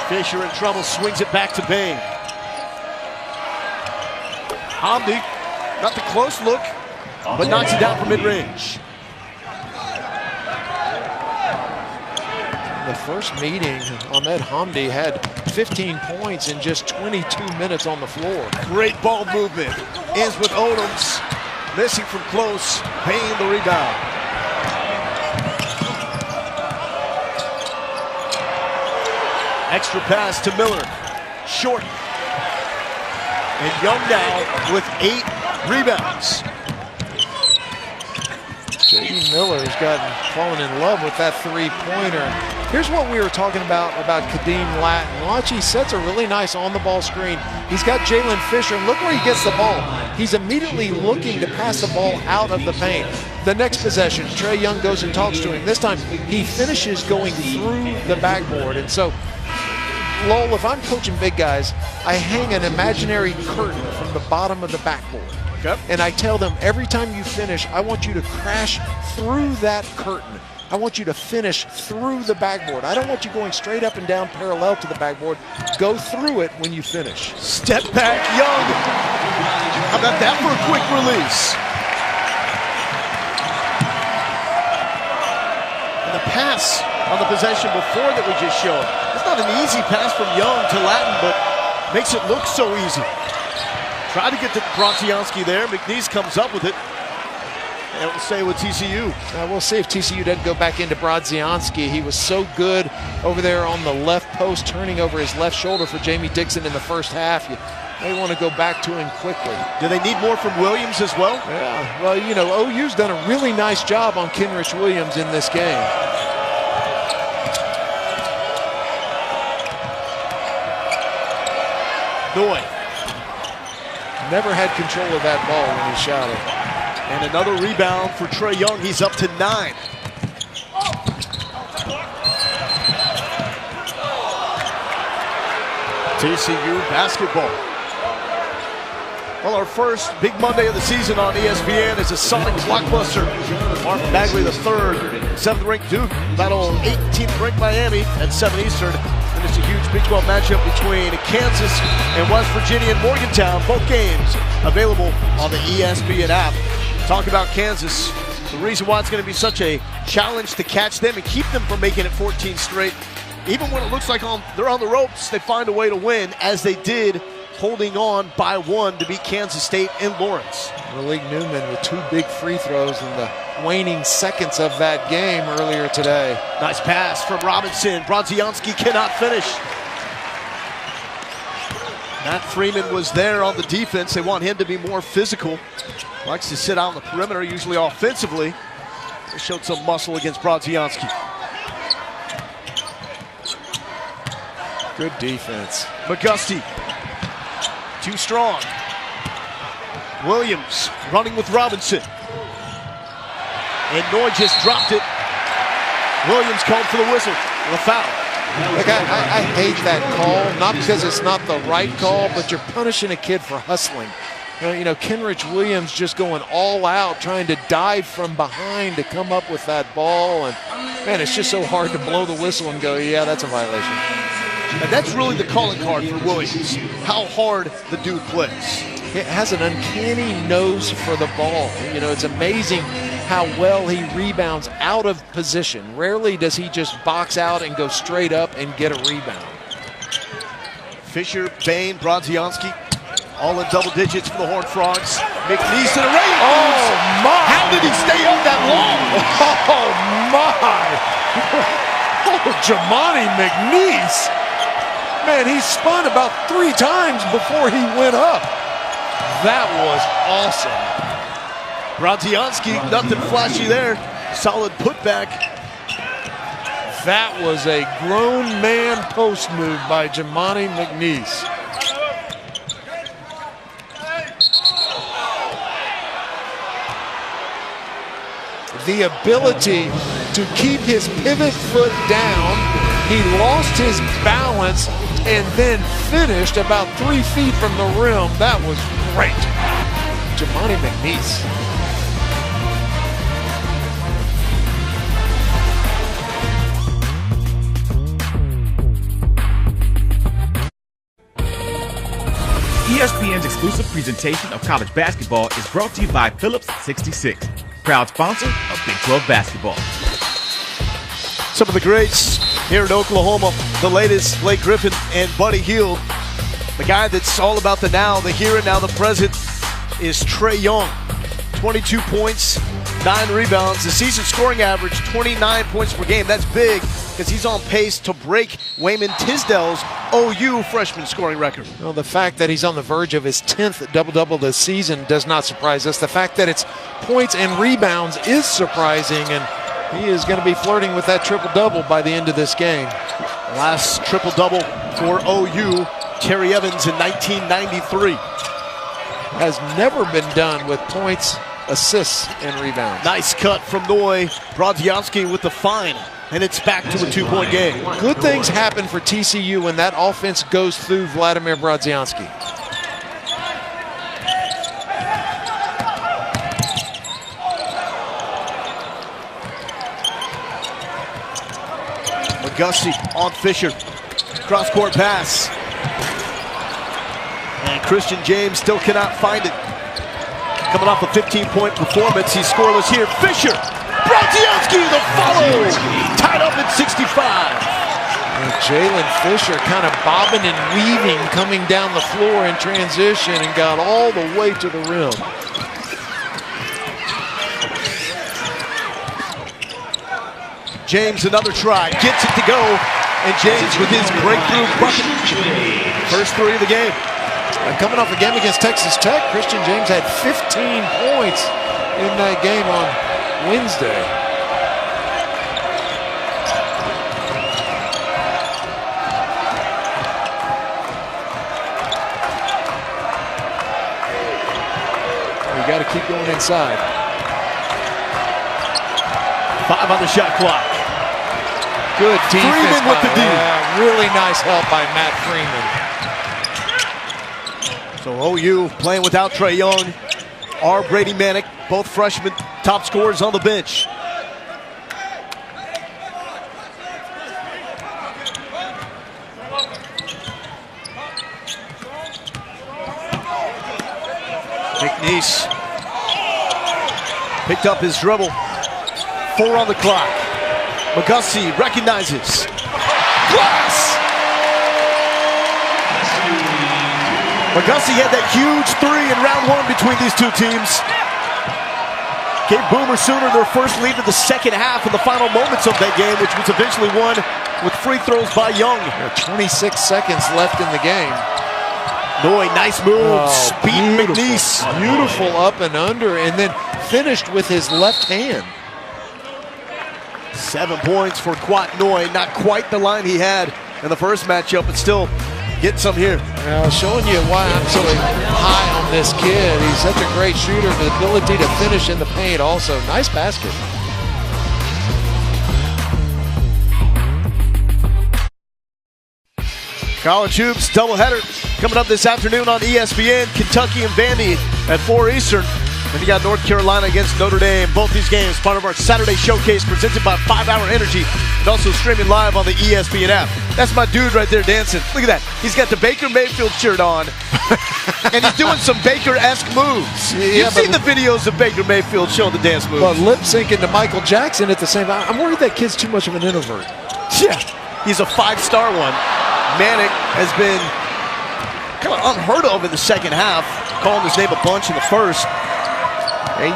Fisher in trouble, swings it back to Bain. Hamdi, not the close look, but knocks it down from mid-range. The first meeting, Ahmed Hamdi had 15 points in just 22 minutes on the floor. Great ball movement. Ends with Odoms. Missing from close. Bain the rebound. Extra pass to Miller. Short. And Young now with 8 rebounds. J.D. Miller has fallen in love with that three-pointer. Here's what we were talking about Kadeem Latin. Watch, he sets a really nice on-the-ball screen. He's got Jalen Fisher, and look where he gets the ball. He's immediately looking to pass the ball out of the paint. The next possession, Trae Young goes and talks to him. This time, he finishes going through the backboard. And so, Lowell, if I'm coaching big guys, I hang an imaginary curtain from the bottom of the backboard. Okay. And I tell them, every time you finish, I want you to crash through that curtain. I want you to finish through the backboard. I don't want you going straight up and down parallel to the backboard. Go through it when you finish. Step back, Young. How about that for a quick release? And the pass on the possession before that we just showed. It's not an easy pass from Young to Latin, but makes it look so easy. Try to get to Brontiansky there. McNeese comes up with it. And we'll stay with TCU. We'll see if TCU doesn't go back into Brodzianski. He was so good over there on the left post, turning over his left shoulder for Jamie Dixon in the first half. You may want to go back to him quickly. Do they need more from Williams as well? Yeah, well, you know, OU's done a really nice job on Kenrich Williams in this game. Noy. Never had control of that ball when he shot it. And another rebound for Trae Young. He's up to 9. TCU basketball. Well, our first big Monday of the season on ESPN is a solid blockbuster Marvin Bagley III, 7th-ranked Duke, battle 18th-ranked Miami at 7 Eastern. And it's a huge Big 12 matchup between Kansas and West Virginia and Morgantown. Both games available on the ESPN app. Talk about Kansas. The reason why it's going to be such a challenge to catch them and keep them from making it 14 straight. Even when it looks like they're on the ropes, they find a way to win, as they did, holding on by 1 to beat Kansas State in Lawrence. Malik Newman with 2 big free throws in the waning seconds of that game earlier today. Nice pass from Robinson. Brodzianski cannot finish. Matt Freeman was there on the defense. They want him to be more physical. Likes to sit out on the perimeter, usually offensively. They showed some muscle against Brodzianski. Good defense. McGusty, too strong. Williams running with Robinson. And Noy just dropped it. Williams called for the whistle. The foul. Look, I hate that call, not because it's not the right call, but you're punishing a kid for hustling. You know, Kenrich Williams just going all out, trying to dive from behind to come up with that ball. And, man, it's just so hard to blow the whistle and go, yeah, that's a violation. And that's really the calling card for Williams, how hard the dude plays. He has an uncanny nose for the ball. You know, it's amazing how well he rebounds out of position. Rarely does he just box out and go straight up and get a rebound. Fisher, Bain, Brodzianski, all in double digits for the Horned Frogs. McNeese in a race. Oh, my. How did he stay up that long? Oh, my. Oh, Jamani McNeese. Man, he spun about 3 times before he went up. That was awesome. Brodzianski, nothing flashy there. Solid putback. That was a grown man post move by Jamani McNeese. The ability to keep his pivot foot down. He lost his balance and then finished about 3 feet from the rim. That was great. Jamani McNeese. ESPN's exclusive presentation of college basketball is brought to you by Phillips 66, proud sponsor of Big 12 basketball. Some of the greats here in Oklahoma, the latest, Blake Griffin and Buddy Hield. The guy that's all about the now, the here and now, the present, is Trae Young. 22 points, 9 rebounds. The season scoring average, 29 points per game. That's big because he's on pace to break Wayman Tisdale's OU freshman scoring record. Well, the fact that he's on the verge of his 10th double-double this season does not surprise us. The fact that it's points and rebounds is surprising, and he is going to be flirting with that triple-double by the end of this game. Last triple-double for OU, Terry Evans in 1993. Has never been done with points, assists, and rebounds. Nice cut from Noy. Brodzianski with the fine, and it's back to a 2-point game. Good things happen for TCU when that offense goes through Vladimir Brodzianski. McGusty on Fisher. Cross-court pass. And Christian James still cannot find it. Coming off a 15-point performance, he's scoreless here. Fisher! Brodzianski, the follow! Tied up at 65. Jalen Fisher kind of bobbing and weaving, coming down the floor in transition, and got all the way to the rim. James, another try, gets it to go, and James with his breakthrough bucket. First 3 of the game. Coming off a game against Texas Tech, Christian James had 15 points in that game on Wednesday. We got to keep going inside. 5 on the shot clock. Good defense. Freeman with the D. Really nice help by Matt Freeman. So OU playing without Trae Young, Brady Manick, both freshmen top scorers on the bench. McNeese picked up his dribble. 4 on the clock. McGusty recognizes. Glass! McGusty had that huge 3 in round 1 between these two teams. Gave Boomer Sooner their first lead of the second half in the final moments of that game, which was eventually won with free throws by Young. 26 seconds left in the game. Noy, nice move. Speed McNeese. Beautiful up and under, and then finished with his left hand. 7 points for Quat Noy. Not quite the line he had in the first matchup, but still getting some here. Showing you why I'm so high on this kid. He's such a great shooter, the ability to finish in the paint also. Nice basket. College Hoops doubleheader coming up this afternoon on ESPN. Kentucky and Vandy at 4 Eastern. Then you got North Carolina against Notre Dame. Both these games part of our Saturday showcase presented by 5 Hour Energy and also streaming live on the ESPN app. That's my dude right there dancing. Look at that. He's got the Baker Mayfield shirt on and he's doing some Baker-esque moves. You've seen the videos of Baker Mayfield showing the dance moves. But lip syncing to Michael Jackson at the same time. I'm worried that kid's too much of an introvert. Yeah, he's a 5-star one. Manic has been kind of unheard of in the second half, calling his name a bunch in the first. 18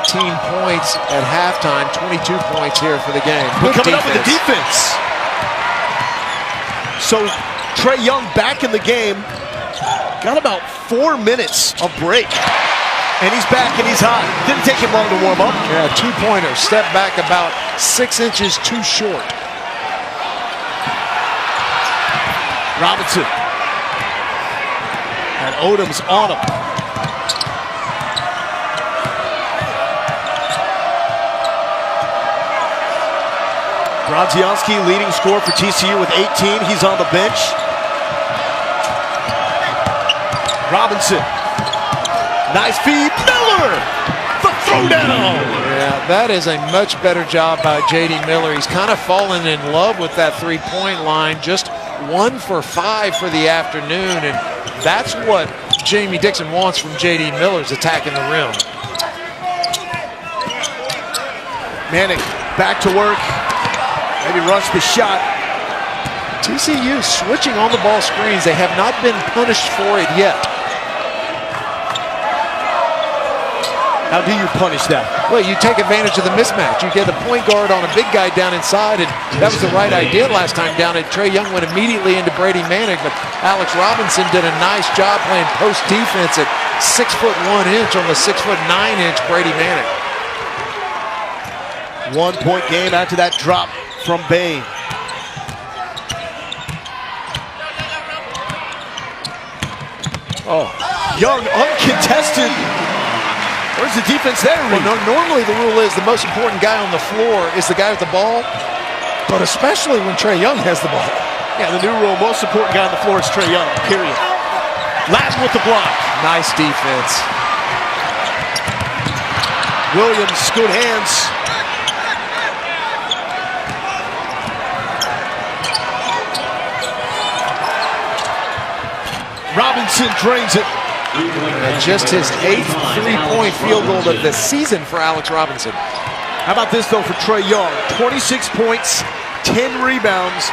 points at halftime, 22 points here for the game. Good coming up with the defense. So Trae Young back in the game. Got about 4 minutes of break. And he's back and he's hot. Didn't take him long to warm up. Yeah, 2-pointer. Step back about 6 inches too short. Robinson. And Odom's on him. Bronzianski leading scorer for TCU with 18. He's on the bench. Robinson. Nice feed. Miller! The throwdown! Yeah, that is a much better job by J.D. Miller. He's kind of fallen in love with that three-point line. Just 1 for 5 for the afternoon, and that's what Jamie Dixon wants from J.D. Miller's attacking the rim. Manic back to work. Maybe rush the shot. TCU switching on the ball screens. They have not been punished for it yet. How do you punish that? Well, you take advantage of the mismatch. You get the point guard on a big guy down inside, and that was the right idea last time down. And Trae Young went immediately into Brady Manick, but Alex Robinson did a nice job playing post defense at 6 foot 1 inch on the 6 foot 9 inch Brady Manick. 1 point game after that drop from Bain. Oh, Young uncontested. Where's the defense there? Well, no, normally the rule is the most important guy on the floor is the guy with the ball, but especially when Trae Young has the ball. Yeah, the new rule, most important guy on the floor is Trae Young, period. Latin with the block. Nice defense. Williams, good hands. Robinson drains it. And just his 8th three-point field goal of the season for Alex Robinson. How about this, though, for Trae Young? 26 points, 10 rebounds,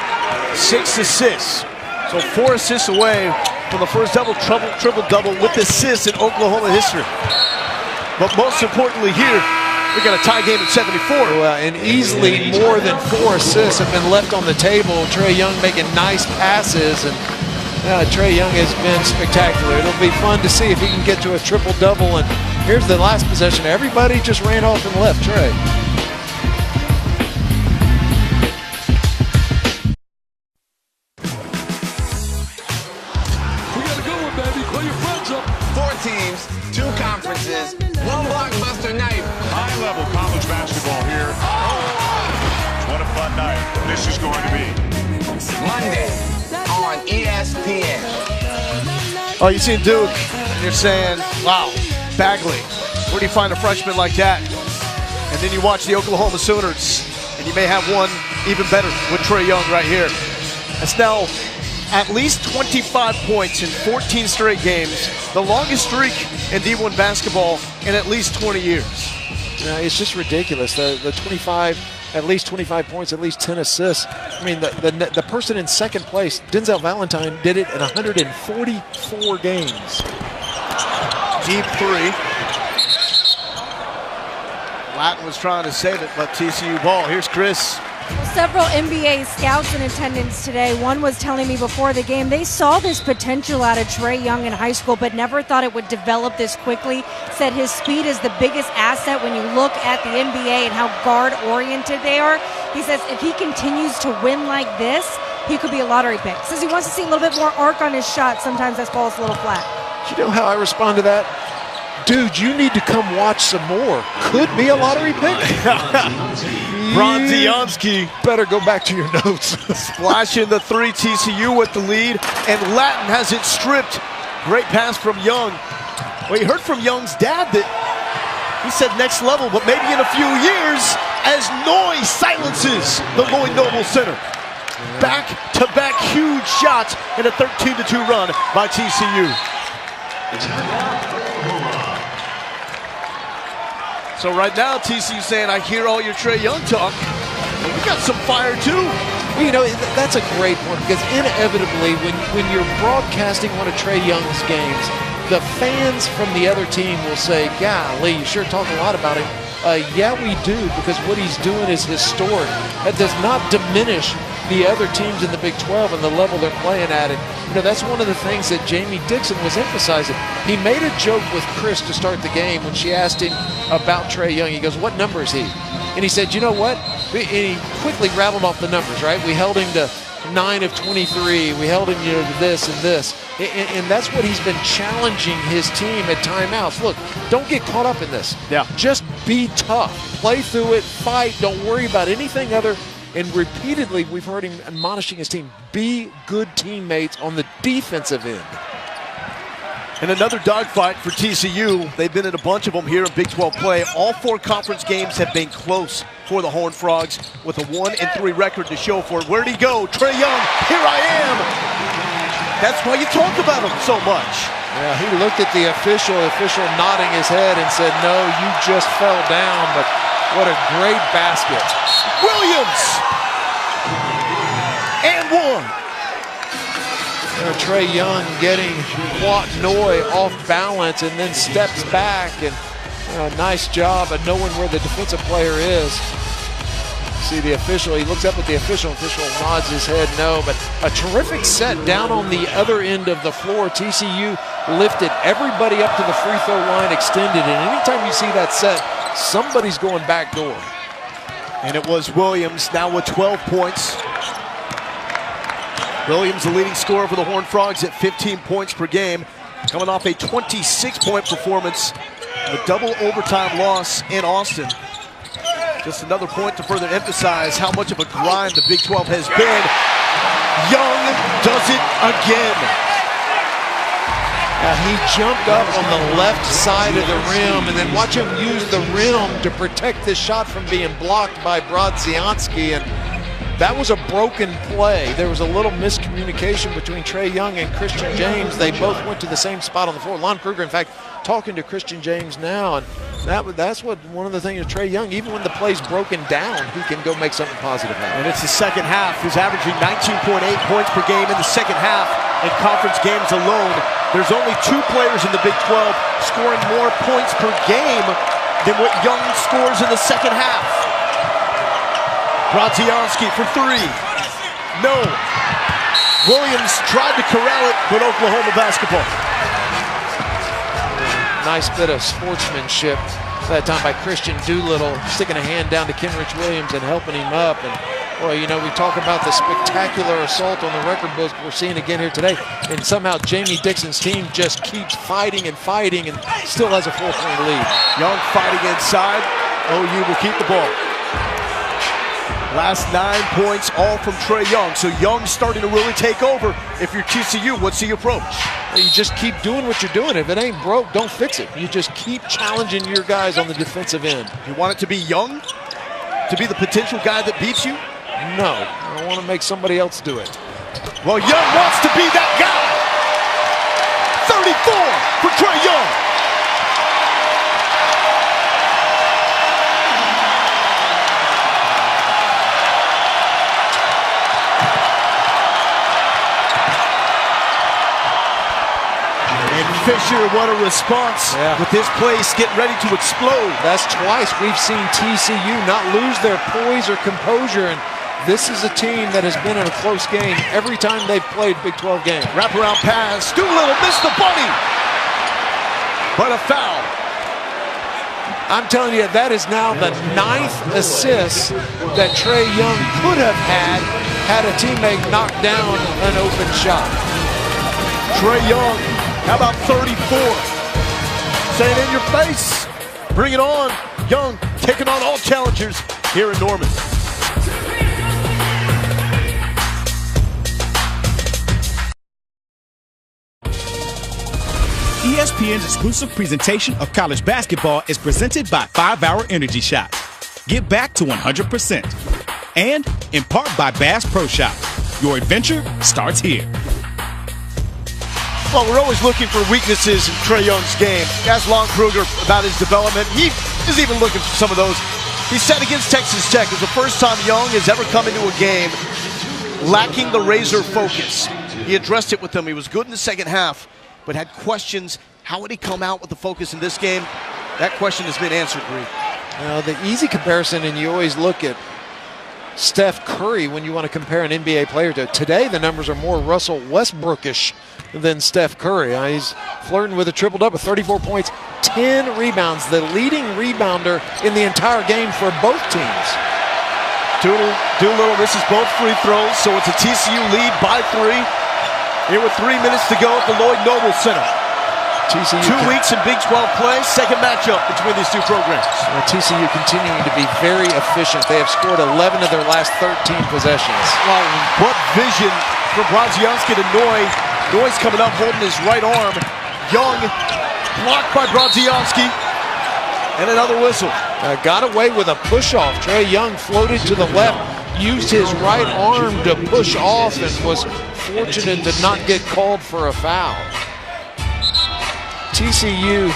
6 assists. So 4 assists away from the first triple-double with assists in Oklahoma history. But most importantly here, we got a tie game at 74. Well, and easily more than 4 assists have been left on the table. Trae Young making nice passes, and Trae Young has been spectacular. It'll be fun to see if he can get to a triple-double. And here's the last possession. Everybody just ran off and left Trae. We got a good one, baby. Call your friends up. 4 teams, 2 conferences, 1 blockbuster night. High-level college basketball here. What a fun night this is going to be. Monday on ESPN. Oh, you see Duke, and you're saying, wow, Bagley, where do you find a freshman like that? And And then you watch the Oklahoma Sooners, and you may have one even better with Trae Young right here. That's now at least 25 points in 14 straight games, the longest streak in D1 basketball in at least 20 years. It's just ridiculous. The 25, at least 25 points, at least 10 assists. I mean, the person in second place, Denzel Valentine, did it in 144 games. Deep three. Latin was trying to save it, but TCU ball. Here's Chris. Several NBA scouts in attendance today. One was telling me before the game they saw this potential out of Trae Young in high school, but never thought it would develop this quickly. Said his speed is the biggest asset when you look at the NBA and how guard-oriented they are. He says if he continues to win like this, he could be a lottery pick. Says he wants to see a little bit more arc on his shot. Sometimes that falls a little flat. You know how I respond to that? Dude, you need to come watch some more. Could be a lottery pick. Bronzianski. Better go back to your notes. Splashing the three, TCU with the lead, and Latin has it stripped. Great pass from Young. Well, you heard from Young's dad that he said next level, but maybe in a few years as noise silences the Lloyd Noble Center. Back-to-back huge shots in a 13-2 run by TCU. So right now, TCU saying, I hear all your Trae Young talk, but we got some fire too. Well, you know, that's a great point, because inevitably when you're broadcasting one of Trae Young's games, the fans from the other team will say, golly, you sure talk a lot about him. Yeah, we do, because what he's doing is historic. That does not diminish the other teams in the Big 12 and the level they're playing at. And, you know, that's one of the things that Jamie Dixon was emphasizing. He made a joke with Chris to start the game when she asked him about Trae Young. He goes, what number is he? And he said, you know what? And he quickly rattled off the numbers, right? We held him to 9 of 23. We held him, you know, to this and this. And that's what he's been challenging his team at timeouts. Look, don't get caught up in this. Yeah. Just be tough. Play through it. Fight. Don't worry about anything other. And repeatedly, we've heard him admonishing his team, be good teammates on the defensive end. And another dogfight for TCU. They've been in a bunch of them here in Big 12 play. All four conference games have been close for the Horned Frogs with a 1-3 record to show for it. Where'd he go? Trae Young, here I am. That's why you talk about him so much. Yeah, he looked at the official nodding his head and said, no, you just fell down, but what a great basket. Williams! And one. Trae Young getting Noy off balance and then steps back, and nice job of knowing where the defensive player is. See the official, he looks up at the official nods his head no, but a terrific set down on the other end of the floor. TCU lifted everybody up to the free throw line, extended, and anytime you see that set, somebody's going back door. And it was Williams now with 12 points. Williams, the leading scorer for the Horned Frogs at 15 points per game, coming off a 26-point performance, a double overtime loss in Austin. Just another point to further emphasize how much of a grind the Big 12 has been. Young does it again. He jumped up on the left side of the rim, and then watch him use the rim to protect this shot from being blocked by Bronzianski, and that was a broken play. There was a little miscommunication between Trae Young and Christian James. They both went to the same spot on the floor. Lon Kruger, in fact, talking to Christian James now, and that's what one of the things of Trae Young, even when the play's broken down, he can go make something positive happen. And it's the second half. He's averaging 19.8 points per game in the second half. In conference games alone, there's only two players in the Big 12 scoring more points per game than what Young scores in the second half. Bronzianski for three. No. Williams tried to corral it, but Oklahoma basketball. Nice bit of sportsmanship that time by Christian Doolittle, sticking a hand down to Kenrich Williams and helping him up. And boy, you know, we talk about the spectacular assault on the record books we're seeing again here today. And somehow Jamie Dixon's team just keeps fighting and fighting and still has a 4-point lead. Young fighting inside. OU will keep the ball. Last 9 points, all from Trae Young. So Young's starting to really take over. If you're TCU, what's the approach? You just keep doing what you're doing. If it ain't broke, don't fix it. You just keep challenging your guys on the defensive end. You want it to be Young? To be the potential guy that beats you? No, I want to make somebody else do it. Well, Young wants to be that guy. 34 for Trae Young. Fisher, what a response with this place getting ready to explode. That's twice we've seen TCU not lose their poise or composure, and this is a team that has been in a close game every time they've played Big 12 games. Wraparound pass, Doolittle missed the bunny, but a foul. I'm telling you, that is now the 9th assist that Trae Young could have had a teammate knock down an open shot. Trae Young, how about 34? Saying in your face, bring it on. Young taking on all challengers here in Norman. ESPN's exclusive presentation of college basketball is presented by 5-Hour Energy Shots. Get back to 100%. And in part by Bass Pro Shops. Your adventure starts here. Well, we're always looking for weaknesses in Trae Young's game. Ask Lon Kruger about his development. He is even looking for some of those. He said against Texas Tech, it was the first time Young has ever come into a game lacking the razor focus. He addressed it with them. He was good in the second half, but had questions. How would he come out with the focus in this game? That question has been answered, Reed. The easy comparison, and you always look at Steph Curry when you want to compare an NBA player to. Today, the numbers are more Russell Westbrookish than Steph Curry. He's flirting with a triple-double, 34 points, 10 rebounds, the leading rebounder in the entire game for both teams. Doolittle misses both free throws, so it's a TCU lead by 3. Here with 3 minutes to go at the Lloyd Noble Center. TCU 2 weeks in Big 12 play, second matchup between these two programs. TCU continuing to be very efficient. They have scored 11 of their last 13 possessions. Well, what vision from Brodzianski to Noy. Noy's coming up holding his right arm. Young blocked by Brodzianski. And another whistle. Got away with a push-off. Trae Young floated to the left, used his right arm to push off, and was fortunate to not get called for a foul. TCU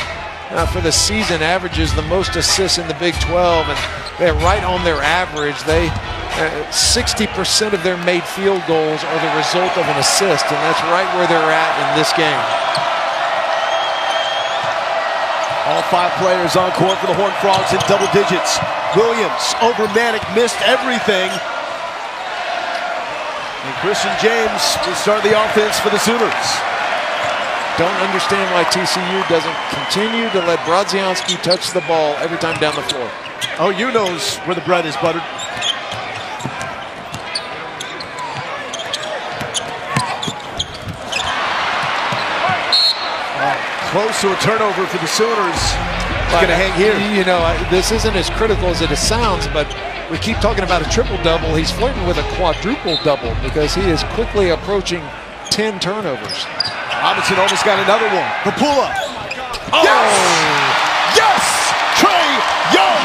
for the season averages the most assists in the Big 12, and they're right on their average. 60% of their made field goals are the result of an assist, and that's right where they're at in this game. All 5 players on court for the Horned Frogs in double digits. Williams over Manic, missed everything. And Christian James will start the offense for the Sooners. Don't understand why TCU doesn't continue to let Brodzianski touch the ball every time down the floor. Oh, you knows where the bread is buttered. Close to a turnover for the Sooners. It's going to hang here. You know, this isn't as critical as it sounds, but we keep talking about a triple-double. He's flirting with a quadruple-double because he is quickly approaching 10 turnovers. Robinson almost got another one. Papula. Oh! Yes! Yes! Trae Young!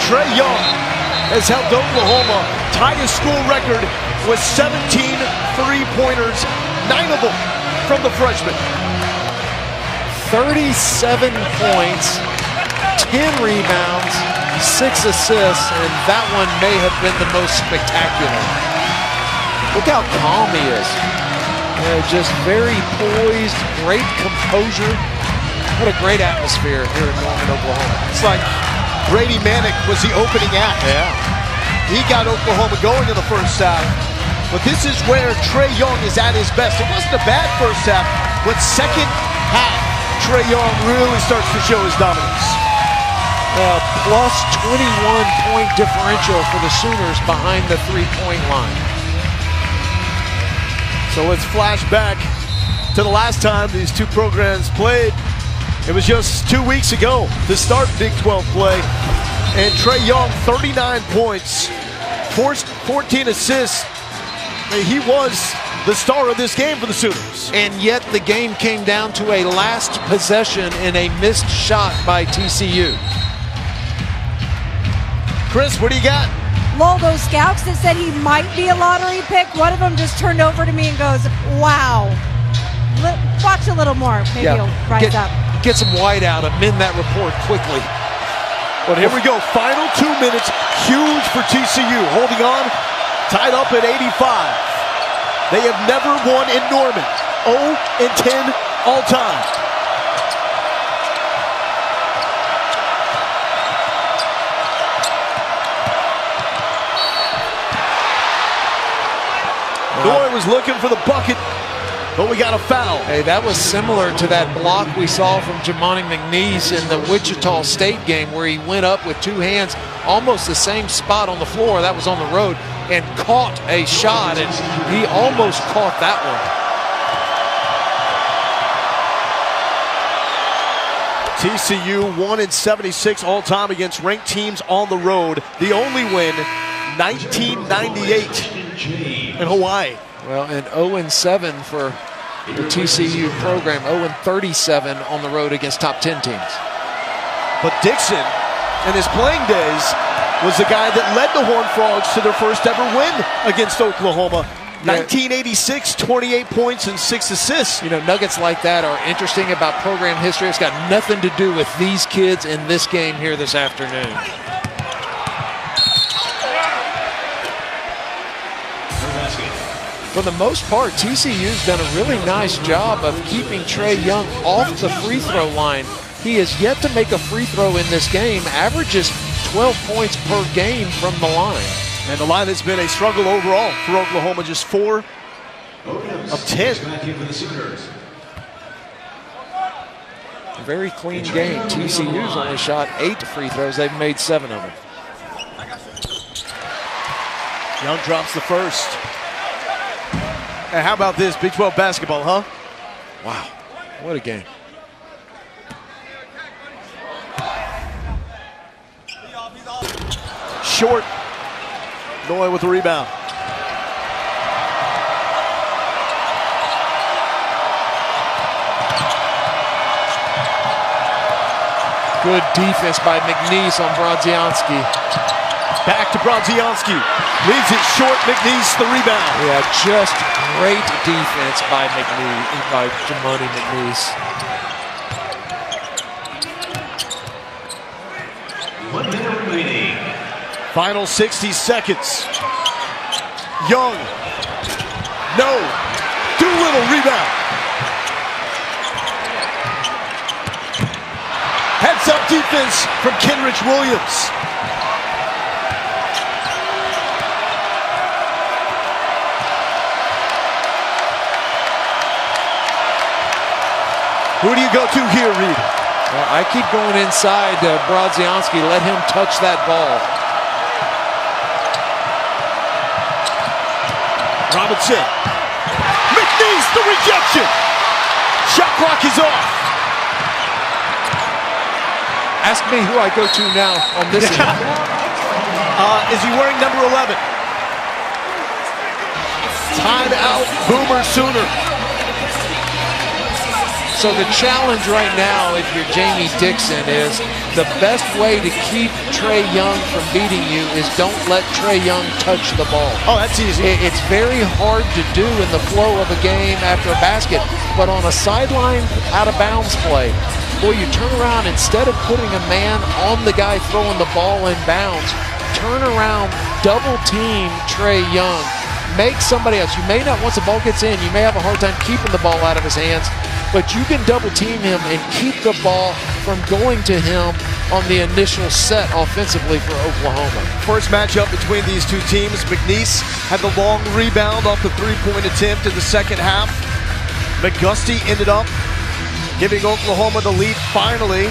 Trae Young has helped Oklahoma tie a school record with 17 three-pointers, 9 of them from the freshman. 37 points, 10 rebounds, 6 assists, and that one may have been the most spectacular. Look how calm he is. Just very poised, great composure. What a great atmosphere here in Norman, Oklahoma. It's like Brady Manic was the opening act. Yeah. He got Oklahoma going in the first half. But this is where Trae Young is at his best. It wasn't a bad first half, but second half, Trae Young really starts to show his dominance. Plus 21-point differential for the Sooners behind the three-point line. So let's flash back to the last time these two programs played. It was just 2 weeks ago to start Big 12 play. And Trae Young, 39 points, 14 assists. He was the star of this game for the Sooners. And yet the game came down to a last possession and a missed shot by TCU. Chris, what do you got? Lowell, those scouts that said he might be a lottery pick, one of them just turned over to me and goes, wow. Watch a little more. Maybe he'll rise up. Get some white out, amend that report quickly. But here we go, final 2 minutes, huge for TCU, holding on, tied up at 85. They have never won in Norman, 0-10 all time. Noy was looking for the bucket, but we got a foul. Hey, that was similar to that block we saw from Jamani McNeese in the Wichita State game where he went up with two hands, almost the same spot on the floor, that was on the road, and caught a shot, and he almost caught that one. TCU 1-76 all time against ranked teams on the road. The only win, 1998 in Hawaii. Well, and 0-7 for the TCU program, 0-37 on the road against top 10 teams. But Dixon, in his playing days, was the guy that led the Horned Frogs to their first ever win against Oklahoma. 1986, 28 points and 6 assists. You know, nuggets like that are interesting about program history. It's got nothing to do with these kids in this game here this afternoon. For the most part, TCU's done a really nice job of keeping Trae Young off the free throw line. He has yet to make a free throw in this game, averages 12 points per game from the line. And the line has been a struggle overall for Oklahoma, just 4 of 10. A very clean game. TCU's only shot 8 free throws. They've made 7 of them. Young drops the first. And how about this, Big 12 basketball, huh? Wow, what a game. Short. Noy with the rebound. Good defense by McNeese on Brodzianski. Back to Brodzianski. Leaves it short. McNeese the rebound. Yeah, just great defense by McNeese, by Jamani McNeese. 1 minute remaining. Final 60 seconds. Young. No. Doolittle rebound. Heads up defense from Kenrich Williams. Who do you go to here, Reed? Well, I keep going inside Brodzianski. Let him touch that ball. Robinson. McNeese, the rejection. Shot clock is off. Ask me who I go to now on this end. Is he wearing number 11? Timeout, Boomer Sooner. So the challenge right now, if you're Jamie Dixon, is the best way to keep Trae Young from beating you is don't let Trae Young touch the ball. Oh, that's easy. It's very hard to do in the flow of a game after a basket, but on a sideline out-of-bounds play, boy, you turn around, instead of putting a man on the guy throwing the ball in bounds, turn around, double-team Trae Young. Make somebody else. You may not, once the ball gets in, you may have a hard time keeping the ball out of his hands, but you can double team him and keep the ball from going to him on the initial set offensively for Oklahoma. First matchup between these two teams. McNeese had the long rebound off the three-point attempt in the second half. McGusty ended up giving Oklahoma the lead finally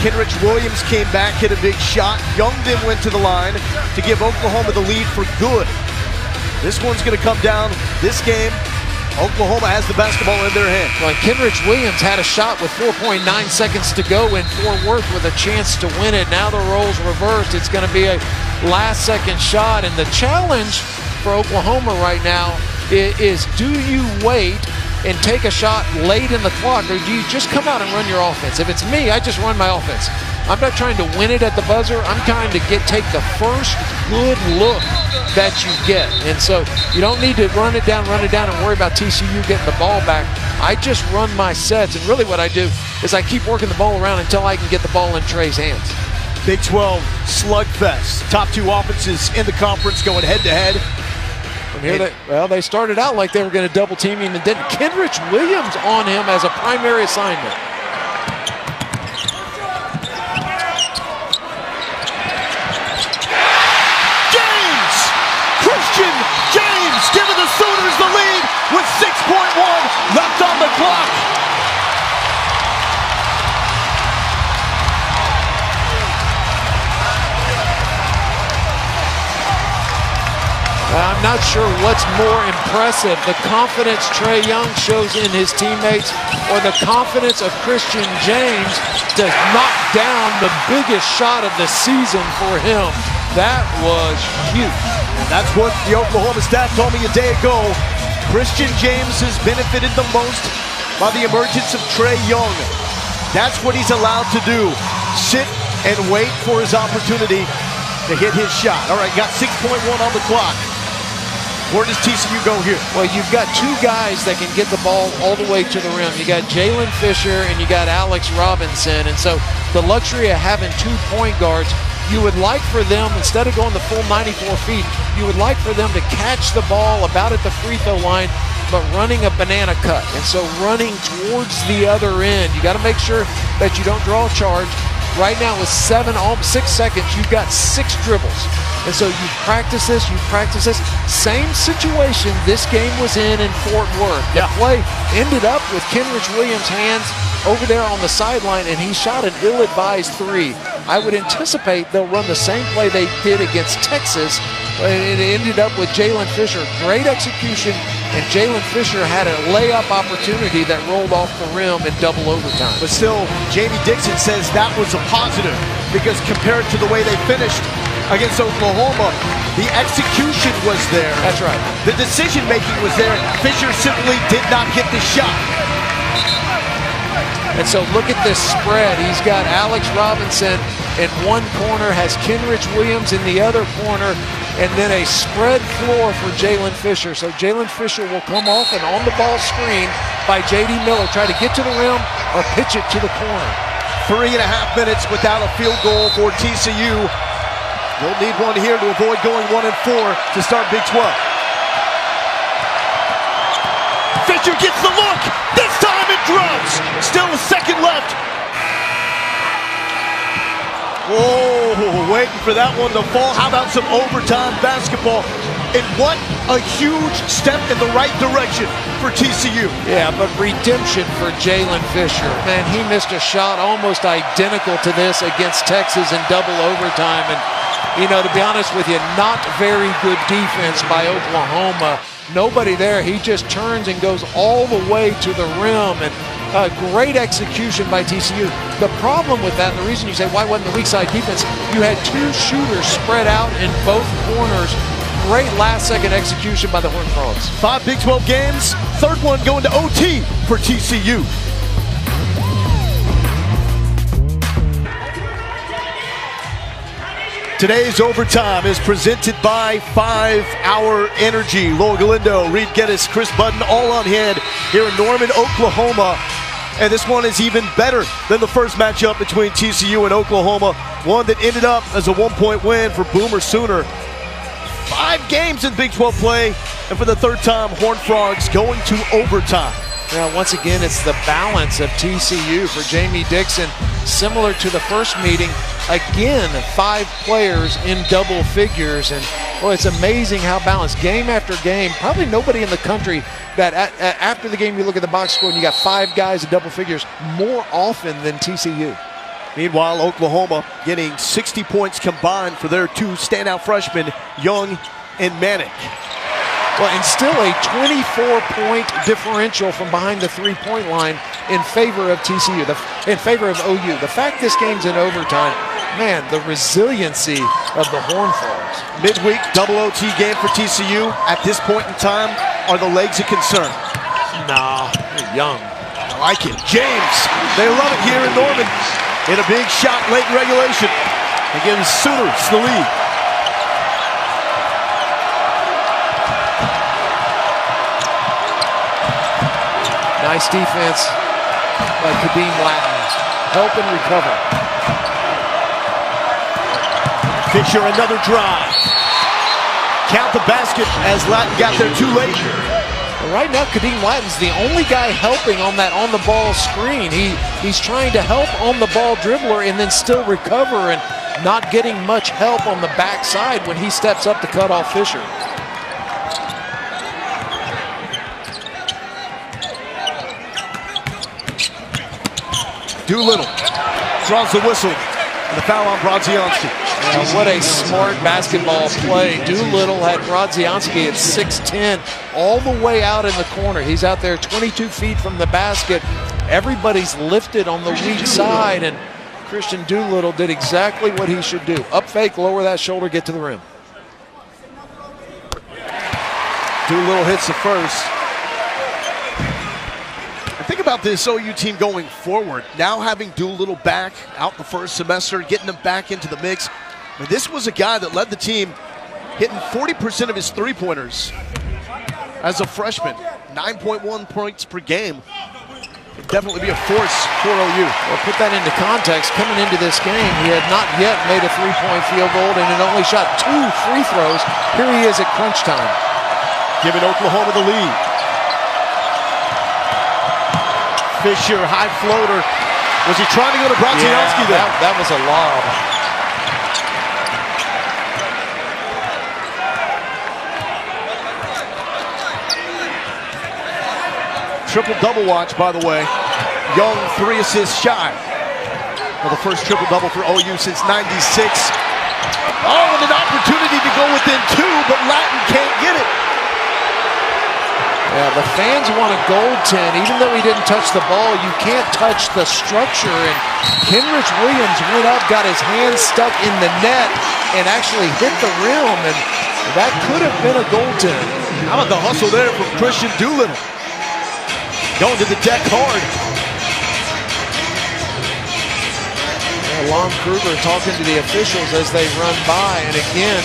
Kenrich Williams came back, hit a big shot. Young then went to the line to give Oklahoma the lead for good. This one's going to come down this game. Oklahoma has the basketball in their hand. Well, Kenrich Williams had a shot with 4.9 seconds to go in Fort Worth with a chance to win it. Now the roles reversed. It's going to be a last-second shot. And the challenge for Oklahoma right now is do you wait and take a shot late in the clock, or do you just come out and run your offense? If it's me, I just run my offense. I'm not trying to win it at the buzzer. I'm trying to take the first good look that you get. And so you don't need to run it down and worry about TCU getting the ball back. I just run my sets, and really what I do is I keep working the ball around until I can get the ball in Trey's hands. Big 12 slugfest. Top two offenses in the conference going head-to-head. From here, they started out like they were going to double team him, and then Kenrich Williams on him as a primary assignment. James giving the Sooners the lead with 6.1 left on the clock. I'm not sure what's more impressive, the confidence Trae Young shows in his teammates or the confidence of Christian James to knock down the biggest shot of the season for him. That was huge. That's what the Oklahoma staff told me a day ago. Christian James has benefited the most by the emergence of Trae Young. That's what he's allowed to do. Sit and wait for his opportunity to hit his shot. All right, got 6.1 on the clock. Where does TCU go here? Well, you've got two guys that can get the ball all the way to the rim. You got Jalen Fisher and you got Alex Robinson. And so the luxury of having 2 point guards, you would like for them, instead of going the full 94 feet, you would like for them to catch the ball about at the free throw line, but running a banana cut. And so running towards the other end. You got to make sure that you don't draw a charge. Right now with 6 seconds, you've got 6 dribbles. And so you practice this. Same situation this game was in Fort Worth. The play ended up with Kenrich Williams' hands over there on the sideline, and he shot an ill-advised 3. I would anticipate they'll run the same play they did against Texas. It ended up with Jalen Fisher. Great execution, and Jalen Fisher had a layup opportunity that rolled off the rim in double overtime. But still, Jamie Dixon says that was a positive because compared to the way they finished against Oklahoma, the execution was there. That's right. The decision-making was there. Fisher simply did not get the shot. And so look at this spread. He's got Alex Robinson in one corner, has Kenrich Williams in the other corner, and then a spread floor for Jalen Fisher. So Jalen Fisher will come off an on-the-ball screen by J.D. Miller, try to get to the rim or pitch it to the corner. 3.5 minutes without a field goal for TCU. They'll need one here to avoid going 1-4 to start Big 12. Fisher gets the look. This time it drops. Still a second left. Whoa, waiting for that one to fall. How about some overtime basketball? And what a huge step in the right direction for TCU. Yeah, but redemption for Jalen Fisher. Man, he missed a shot almost identical to this against Texas in double overtime. And, you know, to be honest with you, not very good defense by Oklahoma. Nobody there. He just turns and goes all the way to the rim. And great execution by TCU. The problem with that, and the reason you say why wasn't the weak side defense, you had 2 shooters spread out in both corners. Great last-second execution by the Horned Frogs. 5 Big 12 games, third one going to OT for TCU. Today's overtime is presented by 5 Hour Energy. Lowell Galindo, Reed Geddes, Chris Budden, all on hand here in Norman, Oklahoma. And this one is even better than the first matchup between TCU and Oklahoma. One that ended up as a 1-point win for Boomer Sooner. 5 games in Big 12 play, and for the third time, Horned Frogs going to overtime. Now, once again, it's the balance of TCU for Jamie Dixon. Similar to the first meeting, again, 5 players in double figures. And, boy, it's amazing how balanced. Game after game, probably nobody in the country that after the game you look at the box score and you got 5 guys in double figures more often than TCU. Meanwhile, Oklahoma getting 60 points combined for their two standout freshmen, Young and Manick. Well, and still a 24-point differential from behind the three-point line in favor of TCU, in favor of OU. The fact this game's in overtime, man, the resiliency of the Horned Frogs. Midweek double OT game for TCU. At this point in time, are the legs a concern? Nah, they're young. I like it. James, they love it here in Norman. In a big shot late in regulation. It gives Sooners the lead. Nice defense by Kadeem Latin. Help and recover. Fisher, another drive. Count the basket as Latin got there too late. Right now, Kadeem Lattin's the only guy helping on that on-the-ball screen. He's trying to help on-the-ball dribbler and then still recover and not getting much help on the backside when he steps up to cut off Fisher. Doolittle draws the whistle. And the foul on Brodzianski. What a smart basketball play. Doolittle had Brodzianski at 6'10", all the way out in the corner. He's out there 22 feet from the basket. Everybody's lifted on the weak side, and Christian Doolittle did exactly what he should do. Up fake, lower that shoulder, get to the rim. Doolittle hits the first. Think about this OU team going forward. Now having Doolittle back out the first semester, getting him back into the mix. I mean, this was a guy that led the team, hitting 40% of his three-pointers as a freshman. 9.1 points per game. It'd definitely be a force for OU. Well, put that into context. Coming into this game, he had not yet made a three-point field goal and had only shot 2 free throws. Here he is at crunch time. Giving Oklahoma the lead. Fisher, high floater. Was he trying to go to Brodzianski there? That was a lob. Triple-double watch, by the way. Young 3 assists shy. Well, the first triple-double for OU since '96. Oh, and an opportunity to go within 2, but Latin can't get it. Yeah, the fans want a goaltend. Even though he didn't touch the ball, you can't touch the structure. And Kenrich Williams went up, got his hand stuck in the net, and actually hit the rim. And that could have been a goaltend. How about the hustle there from Christian Doolittle? Going to the deck hard. Yeah, Lon Kruger talking to the officials as they run by. And again,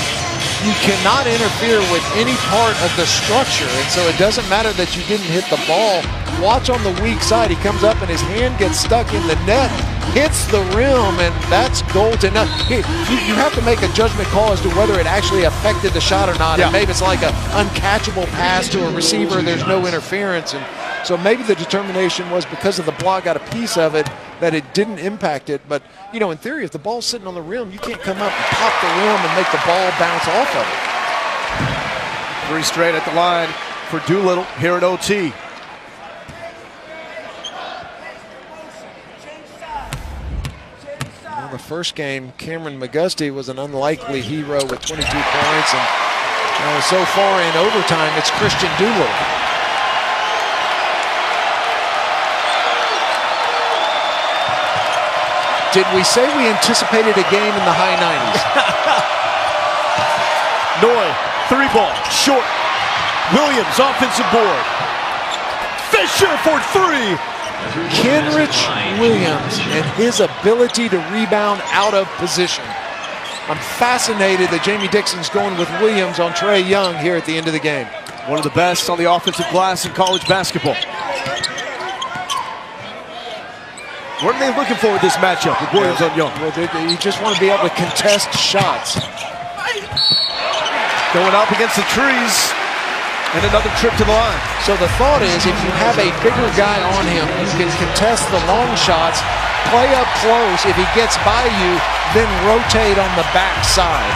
you cannot interfere with any part of the structure, and so it doesn't matter that you didn't hit the ball. Watch on the weak side. He comes up and his hand gets stuck in the net, hits the rim, and that's goaltending. Now, you have to make a judgment call as to whether it actually affected the shot or not. Yeah. And maybe it's like an uncatchable pass to a receiver. There's no interference, and so maybe the determination was because of the block got a piece of it that it didn't impact it. But, you know, in theory, if the ball's sitting on the rim, you can't come up and pop the rim and make the ball bounce off of it. 3 straight at the line for Doolittle here at OT. Well, the first game, Cameron McGusty was an unlikely hero with 22 points. And so far in overtime, it's Christian Doolittle. Did we say we anticipated a game in the high 90s? Noy, 3-ball, short. Williams, offensive board. Fisher for 3. Kenrich Williams and his ability to rebound out of position. I'm fascinated that Jamie Dixon's going with Williams on Trae Young here at the end of the game. One of the best on the offensive glass in college basketball. What are they looking for with this matchup with Williams on Young? Well, you just want to be able to contest shots. Going up against the trees, and another trip to the line. So the thought is, if you have a bigger guy on him, you can contest the long shots, play up close. If he gets by you, then rotate on the backside.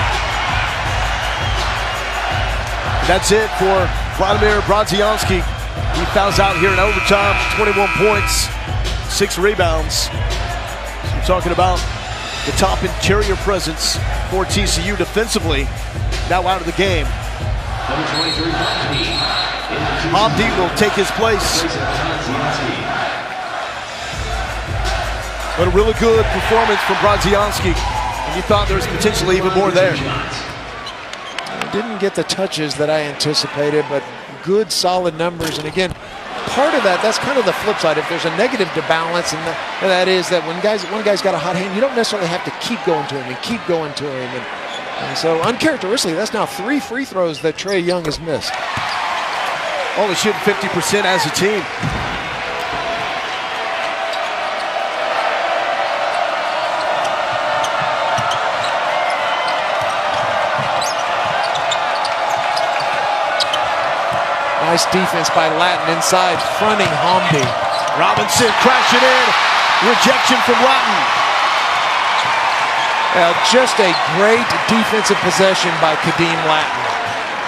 That's it for Vladimir Brodzianski. He fouls out here in overtime, 21 points. 6 rebounds. Some Talking about the top interior presence for TCU defensively, now out of the game. Hamdi will take his place. But a really good performance from Brodzianski. And you thought there was potentially even more there. Didn't get the touches that I anticipated, but good, solid numbers. And again, part of that's kind of the flip side. If there's a negative to balance, and that is that when one guy's got a hot hand, you don't necessarily have to keep going to him and keep going to him. And so uncharacteristically, that's now 3 free throws that Trae Young has missed. Only shooting 50% as a team. Nice defense by Latin inside, fronting Hamdi. Robinson crashing in. Rejection from Latin. Just a great defensive possession by Kadeem Latin.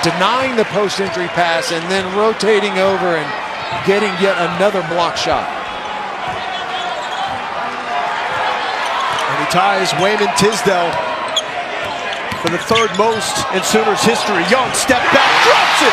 Denying the post-entry pass and then rotating over and getting yet another block shot. And he ties Wayman Tisdale for the 3rd most in Sooners history. Young step back, drops it.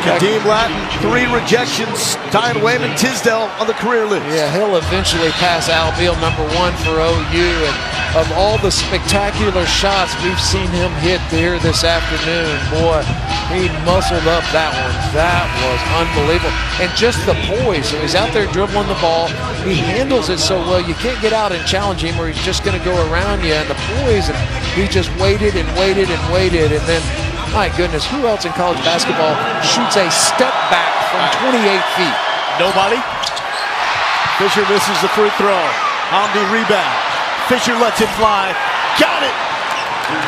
Kadeem Latin, 3 rejections, tying Wayman Tisdale on the career list. Yeah, he'll eventually pass Al Beal, #1 for OU. And of all the spectacular shots we've seen him hit here this afternoon, boy, he muscled up that one. That was unbelievable. And just the poise. So he's out there dribbling the ball. He handles it so well. You can't get out and challenge him or he's just going to go around you. And the poise, and he just waited and waited and waited. And then, my goodness, who else in college basketball shoots a step back from 28 feet? Nobody. Fisher misses the free throw. Hamdi rebound. Fisher lets it fly. Got it.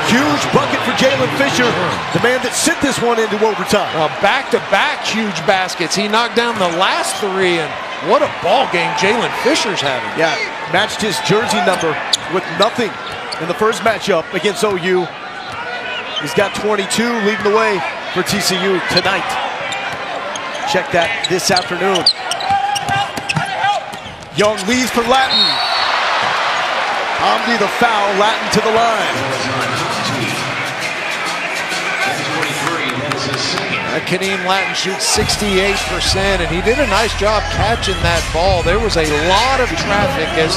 Huge bucket for Jalen Fisher, the man that sent this one into overtime. Back-to-back huge baskets. He knocked down the last 3, and what a ball game Jalen Fisher's having. Yeah, matched his jersey number with nothing in the first matchup against OU. He's got 22, leading the way for TCU tonight. Check that this afternoon. Young leads for Latin. Hamdi the foul, Latin to the line. Kadeem Latin shoots 68%, and he did a nice job catching that ball. There was a lot of traffic as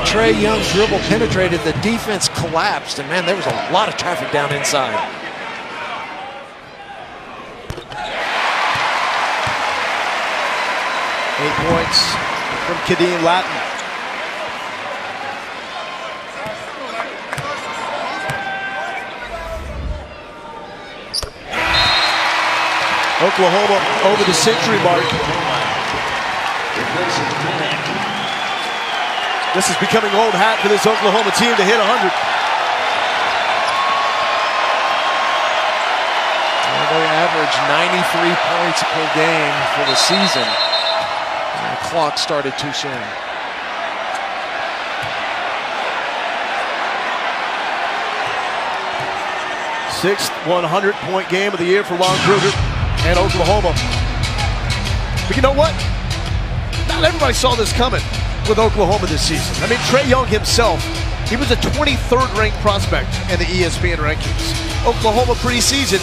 Trae Young's dribble penetrated. The defense collapsed, and man, there was a lot of traffic down inside. Eight points from Kadeem Latin. Oklahoma over the century mark. This is becoming old hat for this Oklahoma team to hit 100. They average 93 points per game for the season. And the clock started too soon. Sixth 100-point game of the year for Lon Kruger and Oklahoma. But you know what? Not everybody saw this coming with Oklahoma this season. I mean, Trae Young himself, he was a 23rd ranked prospect in the ESPN rankings. Oklahoma preseason,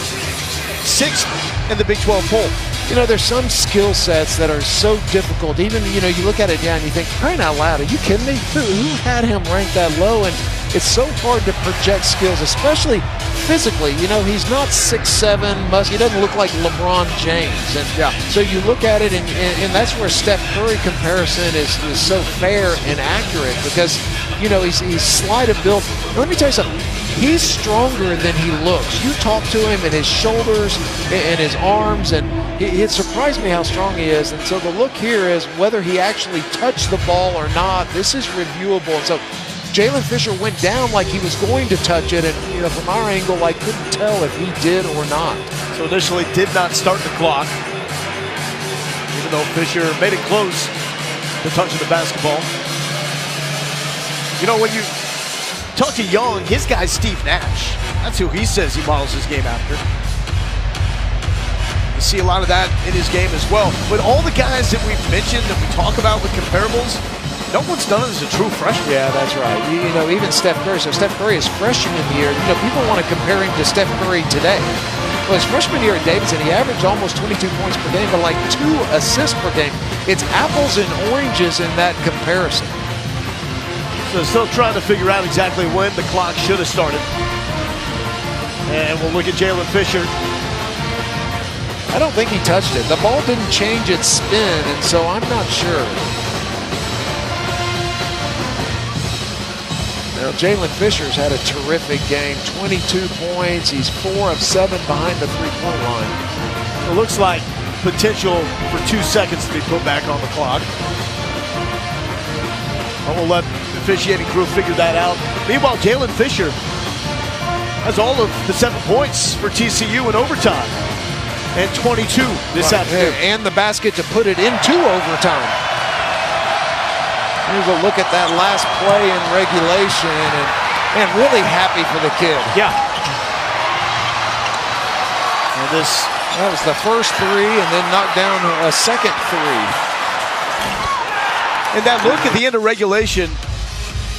6th in the Big 12 poll. You know, there's some skill sets that are so difficult. Even, you know, you look at it now and you think, crying out loud, are you kidding me? Who had him ranked that low? And it's so hard to project skills, especially physically. You know, he's not 6'7", he doesn't look like LeBron James. And yeah, so you look at it, and that's where Steph Curry comparison is so fair and accurate, because, you know, he's slight of build. Let me tell you something. He's stronger than he looks. You talk to him and his shoulders and his arms, and it surprised me how strong he is. And so the look here is whether he actually touched the ball or not. This is reviewable. And so Jalen Fisher went down like he was going to touch it, and, you know, from our angle, I couldn't tell if he did or not. So initially did not start the clock. though. Fisher made it close to touching the basketball. You know, when you talk to Young, his guy's Steve Nash. That's who he says he models his game after. You see a lot of that in his game as well. But all the guys that we've mentioned that we talk about with comparables, no one's done it as a true freshman. Yeah, that's right. You know, even Steph Curry. So Steph Curry is freshman in the year. You know, people want to compare him to Steph Curry today. Well, his freshman year at Davidson, he averaged almost 22 points per game, but like 2 assists per game. It's apples and oranges in that comparison. So still trying to figure out exactly when the clock should have started. And we'll look at Jalen Fisher. I don't think he touched it. The ball didn't change its spin, and so I'm not sure. Now, Jalen Fisher's had a terrific game. 22 points. He's 4 of 7 behind the three-point line. It looks like potential for 2 seconds to be put back on the clock. And we'll let the officiating crew figure that out. Meanwhile, Jalen Fisher has all of the 7 points for TCU in overtime. And 22 this afternoon. And the basket to put it into overtime. Here's a look at that last play in regulation, and really happy for the kid. Yeah. And that was the first 3, and then knocked down a second 3. And that look at the end of regulation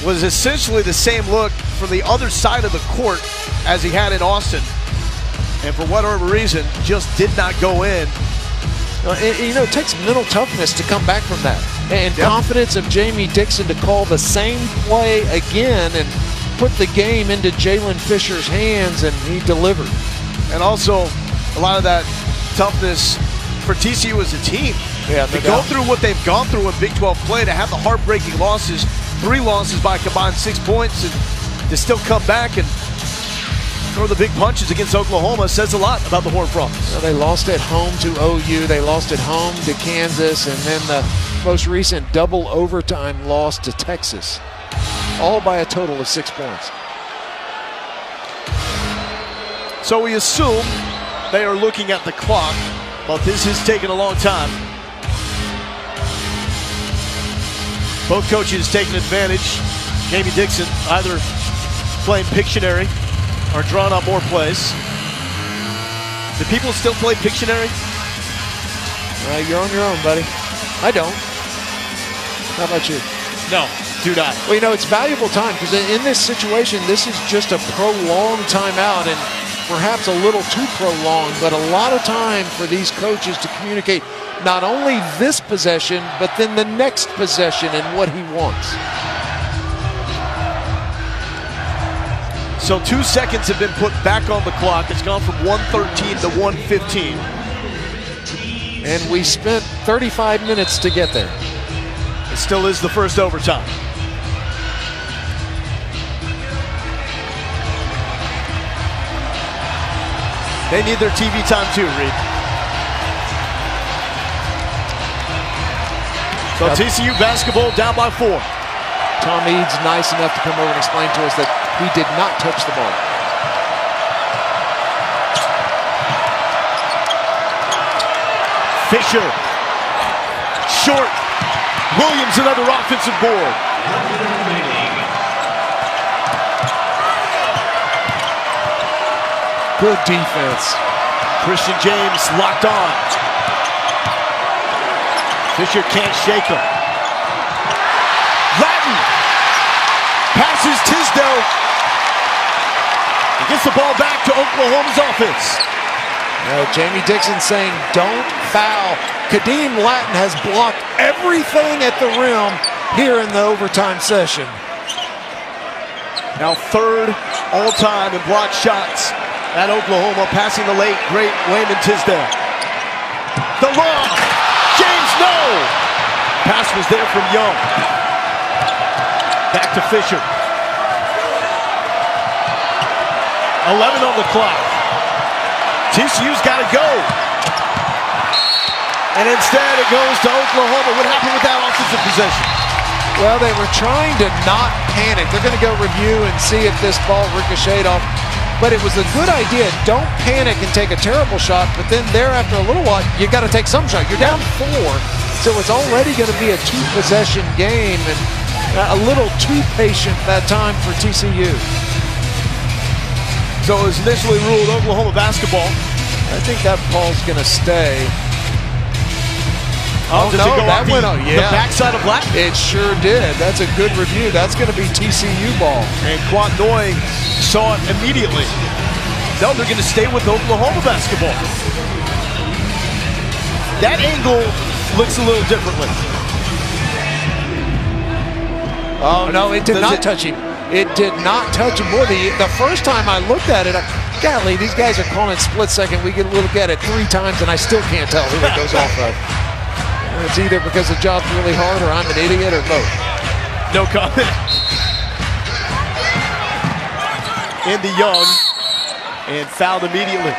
was essentially the same look from the other side of the court as he had in Austin. And for whatever reason, just did not go in. You know, it takes mental toughness to come back from that. And confidence of Jamie Dixon to call the same play again and put the game into Jalen Fisher's hands, and he delivered. And also, a lot of that toughness for TCU as a team. Yeah, to go through what they've gone through in Big 12 play, to have the heartbreaking losses, 3 losses by a combined 6 points, and to still come back and throw the big punches against Oklahoma says a lot about the Horned Frogs. Well, they lost at home to OU. They lost at home to Kansas, and then the most recent double overtime loss to Texas, all by a total of 6 points. So we assume they are looking at the clock, but this has taken a long time. Both coaches taking advantage. Jamie Dixon either playing Pictionary or drawing up more plays. Do people still play Pictionary? You're on your own, buddy. I don't. How about you? No, do not. Well, you know, it's valuable time, because in this situation, this is just a prolonged timeout, and perhaps a little too prolonged, but a lot of time for these coaches to communicate not only this possession, but then the next possession and what he wants. So 2 seconds have been put back on the clock. It's gone from 1:13 to 1:15. And we spent 35 minutes to get there. It still is the first overtime. They need their TV time too, Reed. So TCU basketball down by 4. Tom Eads nice enough to come over and explain to us that he did not touch the ball. Fisher, short. Williams, another offensive board. Good defense. Christian James locked on. Fisher can't shake him. Latin passes Tisdale. He gets the ball back to Oklahoma's offense. Jamie Dixon saying, don't foul. Kadeem Latin has blocked everything at the rim here in the overtime session. Now 3rd all-time in blocked shots at Oklahoma, passing the late, great Wayman Tisdale. The lob. James, no! Pass was there from Young. Back to Fisher. 11 on the clock. TCU's got to go. And instead it goes to Oklahoma. What happened with that offensive possession? Well, they were trying to not panic. They're going to go review and see if this ball ricocheted off but it was a good idea. Don't panic and take a terrible shot, but then there after a little while, you got to take some shot. You're down 4, so it's already going to be a 2-possession game, and a little too patient that time for TCU. So it was initially ruled Oklahoma basketball. I think that ball's going to stay. Oh, does no, it go that off went on, the backside of Black? It sure did. That's a good review. That's going to be TCU ball. And Quad Noy saw it immediately. No, they're going to stay with Oklahoma basketball. That angle looks a little differently. Oh, no, it did not touch him. It did not touch him. Boy, the first time I looked at it, golly, these guys are calling it split second. We can look at it 3 times, and I still can't tell who it goes off of. It's either because the job's really hard or I'm an idiot or both. No comment. Indy Young, and fouled immediately.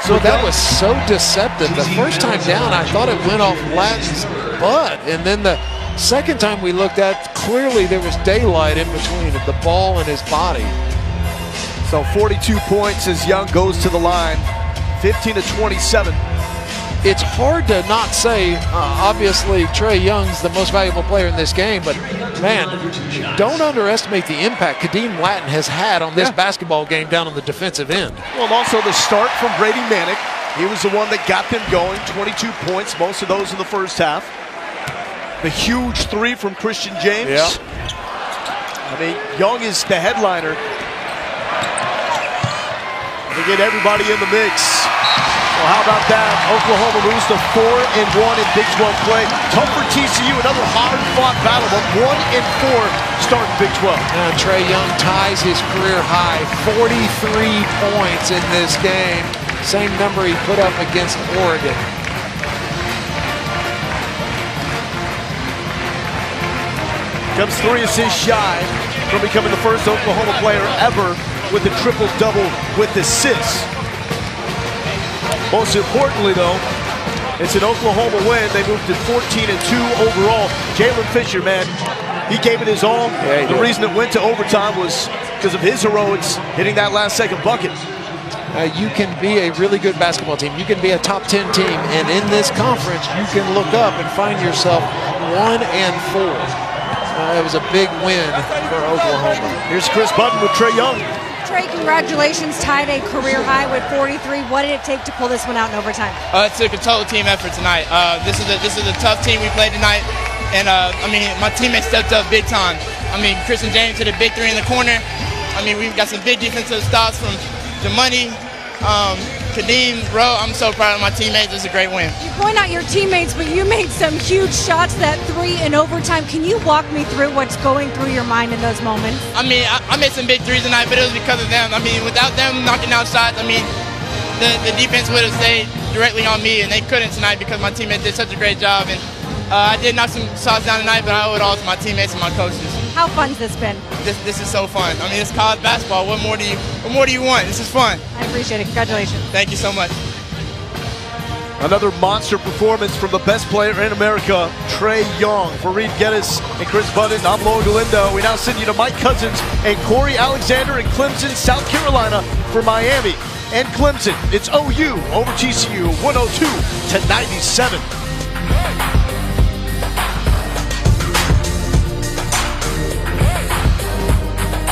So that was so deceptive. The first time down, I thought it went off Lattin's butt. And then the second time we looked at, clearly there was daylight in between the ball and his body. So 42 points as Young goes to the line. 15 to 27. It's hard to not say, obviously, Trae Young's the most valuable player in this game, but man, don't underestimate the impact Kadeem Lattin has had on this basketball game down on the defensive end. Well, and also the start from Brady Manick. He was the one that got them going. 22 points, most of those in the first half. The huge 3 from Christian James. Yeah. I mean, Young is the headliner. They get everybody in the mix. Well, how about that? Oklahoma moves to 4-1 in Big 12 play. Tough for TCU, another hard-fought battle, but 1-4 start in Big 12. And Trae Young ties his career high, 43 points in this game. Same number he put up against Oregon. Comes 3 assists shy from becoming the first Oklahoma player ever with a triple-double with assists. Most importantly, though, it's an Oklahoma win. They moved to 14-2 overall. Jalen Fisher, man, he gave it his all. Yeah, the reason it went to overtime was because of his heroics hitting that last-second bucket. You can be a really good basketball team. You can be a top 10 team, and in this conference, you can look up and find yourself 1-4. It was a big win for Oklahoma. Here's Chris Button with Trae Young. Trae, congratulations, tied a career high with 43. What did it take to pull this one out in overtime? It took a total team effort tonight. This is a tough team we played tonight, and I mean, my teammates stepped up big time. I mean, Christian James hit a big 3 in the corner. I mean, we've got some big defensive stops from Money, Kadeem, Rowe. I'm so proud of my teammates. It's a great win. You point out your teammates, but you made some huge shots. That 3 in overtime. Can you walk me through what's going through your mind in those moments? I mean, I made some big 3s tonight, but it was because of them. I mean, without them knocking out shots, I mean, the defense would have stayed directly on me, and they couldn't tonight because my teammates did such a great job. And I did knock some shots down tonight, but I owe it all to my teammates and my coaches. How fun's this been? This is so fun. I mean, it's college basketball. What more do you want? This is fun. I appreciate it. Congratulations. Thank you so much. Another monster performance from the best player in America, Trae Young. For Reed Geddes and Chris Button, I'm Logan Galindo. We now send you to Mike Cousins and Corey Alexander in Clemson, South Carolina for Miami and Clemson. It's OU over TCU, 102-97.